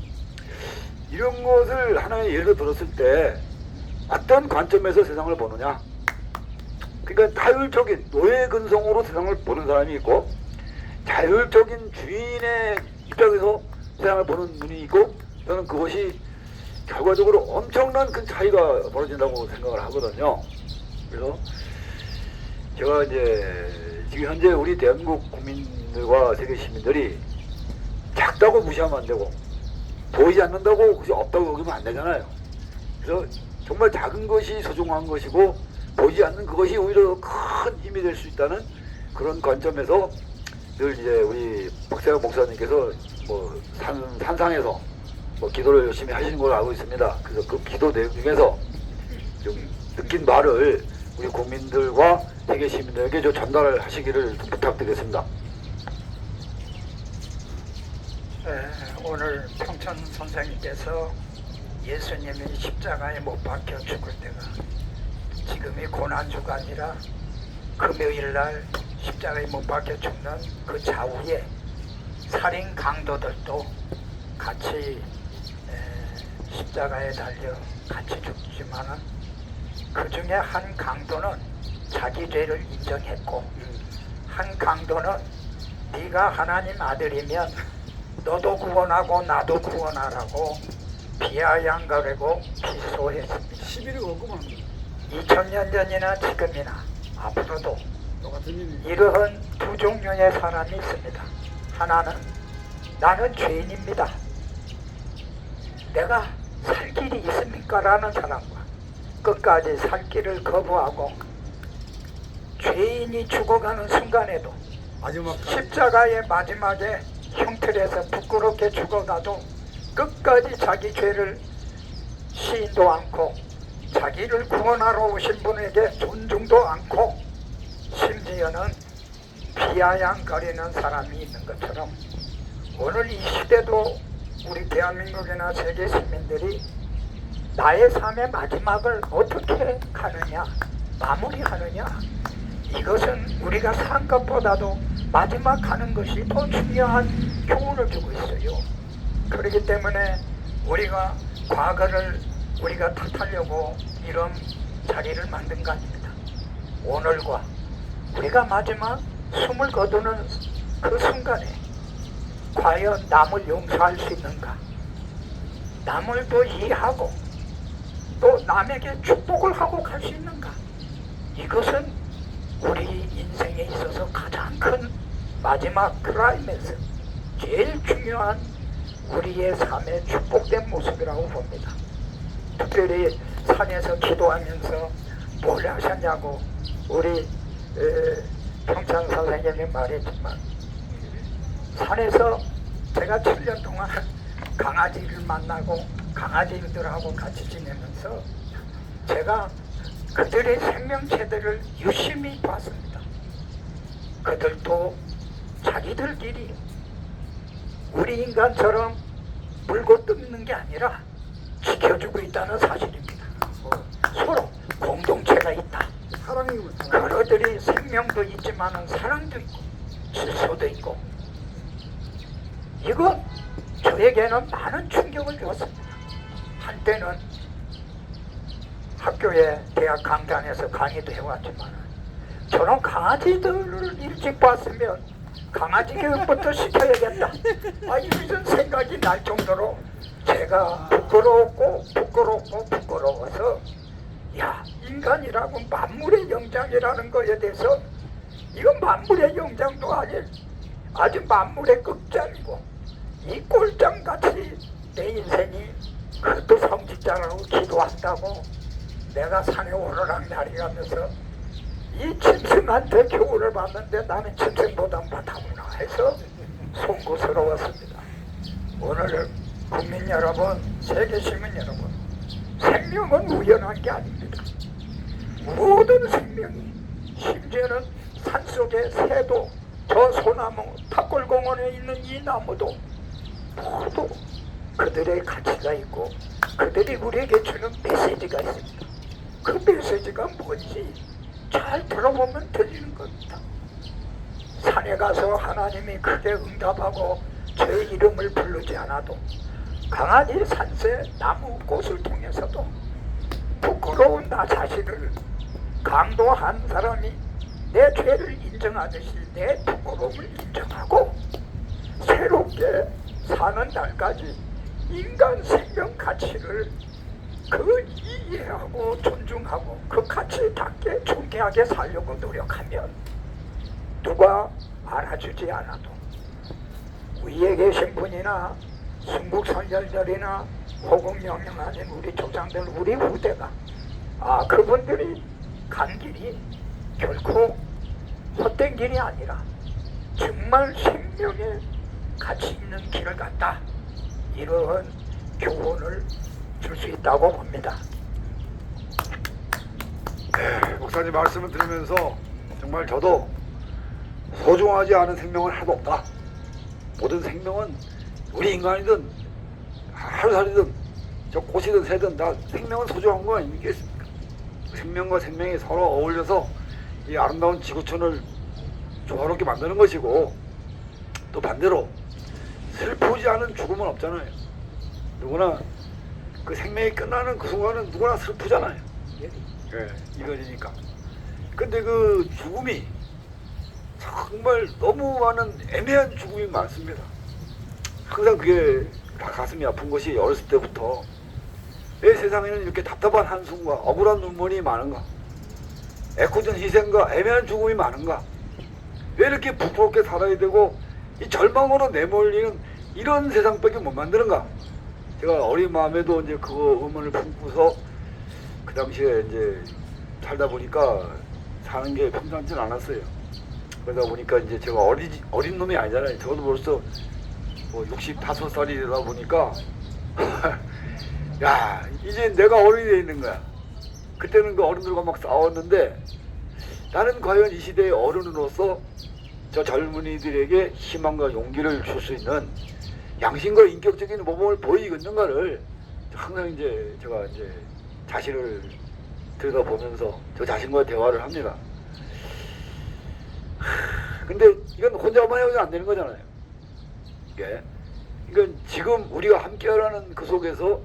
이런 것을 하나의 예를 들었을 때 어떤 관점에서 세상을 보느냐. 그러니까 타율적인 노예 근성으로 세상을 보는 사람이 있고 자율적인 주인의 입장에서 세상을 보는 눈이 있고, 저는 그것이 결과적으로 엄청난 큰 차이가 벌어진다고 생각을 하거든요. 그래서 제가 이제 지금 현재 우리 대한민국 국민들과 세계 시민들이 작다고 무시하면 안 되고 보이지 않는다고 그게 없다고 여기면 안 되잖아요. 그래서 정말 작은 것이 소중한 것이고 보이지 않는 그것이 오히려 큰 힘이 될 수 있다는 그런 관점에서 늘 이제 우리 박세영 목사님께서 뭐 산상에서 뭐 기도를 열심히 하시는 걸로 알고 있습니다. 그래서 그 기도 내용 중에서 좀 느낀 말을 우리 국민들과 세계 시민들에게 좀 전달을 하시기를 좀 부탁드리겠습니다. 오늘 평천 선생님께서 예수님이 십자가에 못 박혀 죽을 때가 지금이 고난주가 아니라 금요일날 십자가에 못 박혀 죽는 그 좌우에 살인 강도들도 같이 십자가에 달려 같이 죽지만은 그 중에 한 강도는 자기 죄를 인정했고 한 강도는 네가 하나님 아들이면 너도 구원하고 나도 구원하라고 비아냥거리고 비소했습니다. 시비를 걸고만 2000년 전이나 지금이나 앞으로도 똑같은 일이. 이러한 두 종류의 사람이 있습니다. 하나는 나는 죄인입니다. 내가 살 길이 있습니까? 라는 사람과 끝까지 살 길을 거부하고 죄인이 죽어가는 순간에도 마지막 십자가의 마지막에 형틀에서 부끄럽게 죽어가도 끝까지 자기 죄를 시인도 않고 자기를 구원하러 오신 분에게 존중도 않고 심지어는 비아냥거리는 사람이 있는 것처럼 오늘 이 시대도 우리 대한민국이나 세계 시민들이 나의 삶의 마지막을 어떻게 가느냐, 마무리하느냐, 이것은 우리가 산 것보다도 마지막 가는 것이 더 중요한 교훈을 주고 있어요. 그렇기 때문에 우리가 과거를 우리가 탓하려고 이런 자리를 만든 거 아닙니다. 오늘과 우리가 마지막 숨을 거두는 그 순간에 과연 남을 용서할 수 있는가, 남을 더 이해하고 또 남에게 축복을 하고 갈 수 있는가, 이것은 우리 인생에 있어서 가장 큰 마지막 클라이맥스, 제일 중요한 우리의 삶의 축복된 모습이라고 봅니다. 특별히 산에서 기도하면서 뭘 하셨냐고 우리 평창 선생님이 말했지만, 산에서 제가 7년 동안 강아지를 만나고 강아지들하고 같이 지내면서 제가 그들의 생명체들을 유심히 봤습니다. 그들도 자기들끼리 우리 인간처럼 물고 뜯는 게 아니라 지켜주고 있다는 사실입니다. 서로 공동체가 있다. 사랑이 그들이 생명도 있지만 사랑도 있고 질서도 있고, 이건 저에게는 많은 충격을 주었습니다. 한때는 학교에 대학 강단에서 강의도 해왔지만 저런 강아지들을 일찍 봤으면 강아지 교육부터 시켜야겠다, 이런 생각이 날 정도로 제가 부끄러워서 인간이라고 만물의 영장이라는 거에 대해서, 이건 만물의 영장도 아닌 아주 만물의 극장이고, 이 꼴장같이 내 인생이 그것도 성직자라고 기도한다고 내가 산에 오르락 내리가면서 이 짐승한테 교훈을 받는데 나는 짐승보다 못하구나 해서 송구스러웠습니다. 오늘 국민 여러분, 세계 시민 여러분, 생명은 우연한 게 아닙니다. 모든 생명이, 심지어는 산속의 새도, 저 소나무, 탑골공원에 있는 이 나무도 모두 그들의 가치가 있고 그들이 우리에게 주는 메시지가 있습니다. 그 메시지가 뭔지 잘 들어보면 들리는 겁니다. 산에 가서 하나님이 크게 응답하고 저의 이름을 부르지 않아도 강아지 산새 나무 꽃을 통해서도 부끄러운 나 자신을 강도한 사람이 내 죄를 인정하듯이 내 부끄러움을 인정하고 새롭게 사는 날까지 인간 생명 가치를 그 이해하고 존중하고 그 가치답게 존귀하게 살려고 노력하면 누가 알아주지 않아도 위에 계신 분이나 순국선열들이나 호국 명령하신 우리 조상들, 우리 후대가 그분들이 간 길이 결코 헛된 길이 아니라 정말 생명의 가치 있는 길을 갔다, 이런 교훈을 줄 수 있다고 봅니다. 목사님 말씀을 들으면서 정말 저도 소중하지 않은 생명은 하나도 없다. 모든 생명은 우리 인간이든 하루살이든 저 꽃이든 새든 다 생명은 소중한 거 아니겠습니까? 생명과 생명이 서로 어울려서 이 아름다운 지구촌을 조화롭게 만드는 것이고, 또 반대로 슬프지 않은 죽음은 없잖아요. 누구나 그 생명이 끝나는 그 순간은 누구나 슬프잖아요. 이거니까. 근데 그 죽음이 정말 너무 많은 애매한 죽음이 많습니다. 항상 그게 다 가슴이 아픈 것이 어렸을 때부터 왜 세상에는 이렇게 답답한 한숨과 억울한 눈물이 많은가, 애꿎은 희생과 애매한 죽음이 많은가, 왜 이렇게 부끄럽게 살아야 되고 이 절망으로 내몰리는 이런 세상밖에 못 만드는가. 제가 어린 마음에도 이제 그거 의문을 품고서 그 당시에 이제 살다 보니까 사는 게 평상치는 않았어요. 그러다 보니까 이제 제가 어린 놈이 아니잖아요. 저도 벌써 뭐 65살이 되다 보니까 야, 이제 내가 어른이 돼 있는 거야. 그때는 그 어른들과 막 싸웠는데 나는 과연 이 시대의 어른으로서 저 젊은이들에게 희망과 용기를 줄 수 있는 양심과 인격적인 모범을 보이겠는가를 항상 이제 제가 이제 자신을 들여다보면서 저 자신과 대화를 합니다. 근데 이건 혼자만 해서는 안 되는 거잖아요. 이게 이건 지금 우리가 함께하라는 그 속에서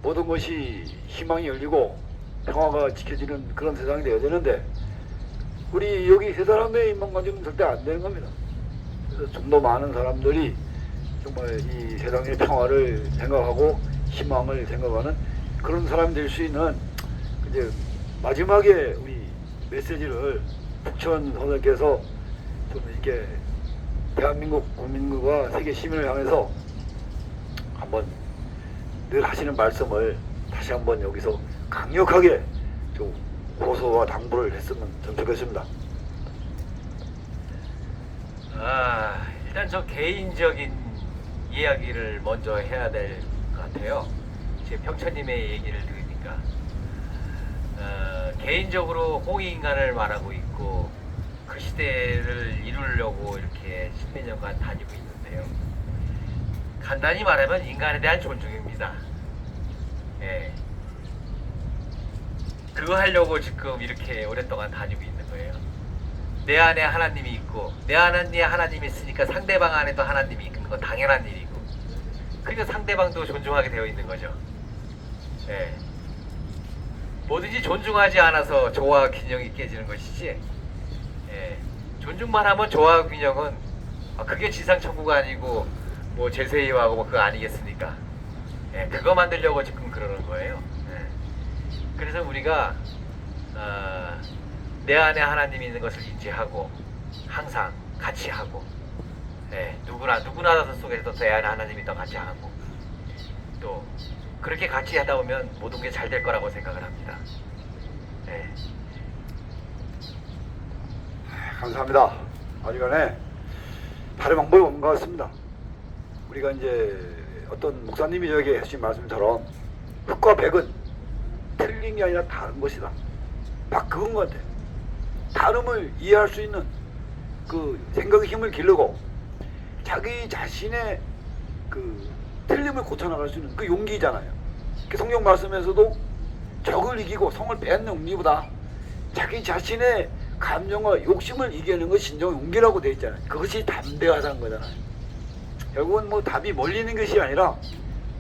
모든 것이 희망이 열리고 평화가 지켜지는 그런 세상이 되어야 되는데 우리 여기 세 사람의 입만 가지고는 절대 안 되는 겁니다. 그래서 좀 더 많은 사람들이 정말 이 세상의 평화를 생각하고 희망을 생각하는 그런 사람이 될 수 있는 이제 마지막에 우리 메시지를 북천 선생께서 좀 이렇게 대한민국 국민과 세계 시민을 향해서 한번 늘 하시는 말씀을 다시 한번 여기서 강력하게 좀 호소와 당부를 했으면 좀 좋겠습니다. 일단 저 개인적인 이야기를 먼저 해야 될 것 같아요. 지금 평천님의 얘기를 들으니까 개인적으로 홍익인간을 말하고 있고 그 시대를 이루려고 이렇게 10몇 년간 다니고 있는데요. 간단히 말하면 인간에 대한 존중입니다. 예. 그거 하려고 지금 이렇게 오랫동안 다니고 있는 거예요. 내 안에 하나님이 있고 내 안에 하나님이 있으니까 상대방 안에도 하나님이 있는 건 당연한 일이고 그래서 상대방도 존중하게 되어 있는 거죠. 예. 뭐든지 존중하지 않아서 조화와 균형이 깨지는 것이지 예. 존중만 하면 조화와 균형은 그게 지상천국가 아니고 뭐 제세이하고 뭐 그거 아니겠습니까? 예. 그거 만들려고 지금 그러는 거예요. 예. 그래서 우리가 내 안에 하나님이 있는 것을 인지하고 항상 같이 하고 예, 누구나 속에서 내 안에 하나님이 더 같이 하고 또 그렇게 같이 하다 보면 모든 게 잘 될 거라고 생각을 합니다. 예. 감사합니다. 어지간해 다른 방법이 없는 것 같습니다. 우리가 이제 어떤 목사님이 저에게 하신 말씀처럼 흑과 백은 틀린 게 아니라 다른 것이다. 딱 그건 것 같아요. 다름을 이해할 수 있는 그 생각의 힘을 기르고 자기 자신의 그 틀림을 고쳐나갈 수 있는 그 용기잖아요. 그 성경 말씀에서도 적을 이기고 성을 뺏는 용기보다 자기 자신의 감정과 욕심을 이기는 것이 진정 용기라고 되어 있잖아요. 그것이 담대하다는 거잖아요. 결국은 뭐 답이 멀리 있는 것이 아니라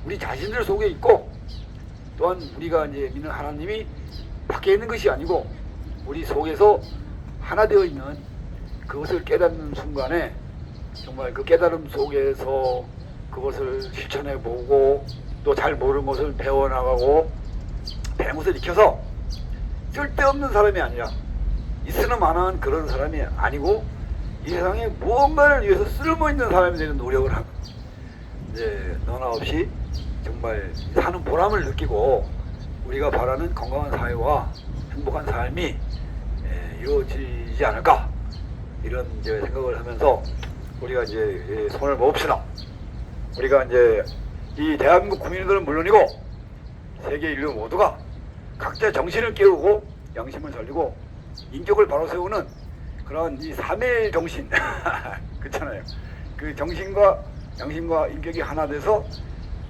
우리 자신들 속에 있고 또한 우리가 이제 믿는 하나님이 밖에 있는 것이 아니고 우리 속에서 하나 되어 있는 그것을 깨닫는 순간에 정말 그 깨달음 속에서 그것을 실천해 보고 또 잘 모르는 것을 배워나가고 배운 것을 익혀서 쓸데없는 사람이 아니라 있으나 마나한 그런 사람이 아니고 이 세상에 무언가를 위해서 쓸모있는 사람이 되는 노력을 하고 이제 너나 없이 정말 사는 보람을 느끼고 우리가 바라는 건강한 사회와 행복한 삶이 이루어지지 않을까 이런 이제 생각을 하면서 우리가 이제 손을 모읍시다. 우리가 이제 이 대한민국 국민들은 물론이고 세계 인류 모두가 각자 정신을 깨우고 양심을 살리고 인격을 바로 세우는 그런 이 3일 정신 그렇잖아요. 그 정신과 양심과 인격이 하나 돼서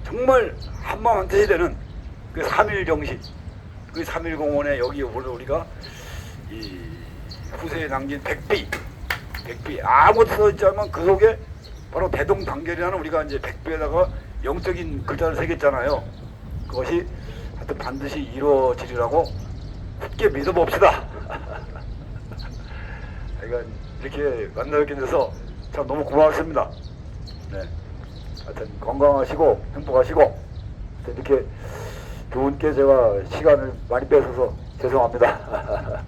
정말 한마음 한뜻이 되는 그 3일 정신, 그 3일 공원에 여기 우리가 이 후세에 남긴 백비 아무것도 써있지 않으면 그 속에 바로 대동단결이라는 우리가 이제 백비에다가 영적인 글자를 새겼잖아요. 그것이 하여튼 반드시 이루어지리라고 굳게 믿어봅시다. 그러니까 이렇게 만나뵙게 돼서 참 너무 고맙습니다. 네. 하여튼 건강하시고 행복하시고 하여튼 이렇게 두 분께 제가 시간을 많이 뺏어서 죄송합니다.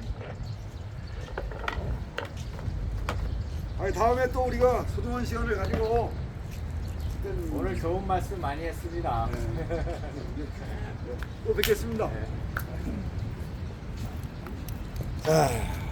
아니 다음에 또 우리가 소중한 시간을 가지고 오늘 좋은 말씀 많이 했습니다. 또 뵙겠습니다. 네. 자.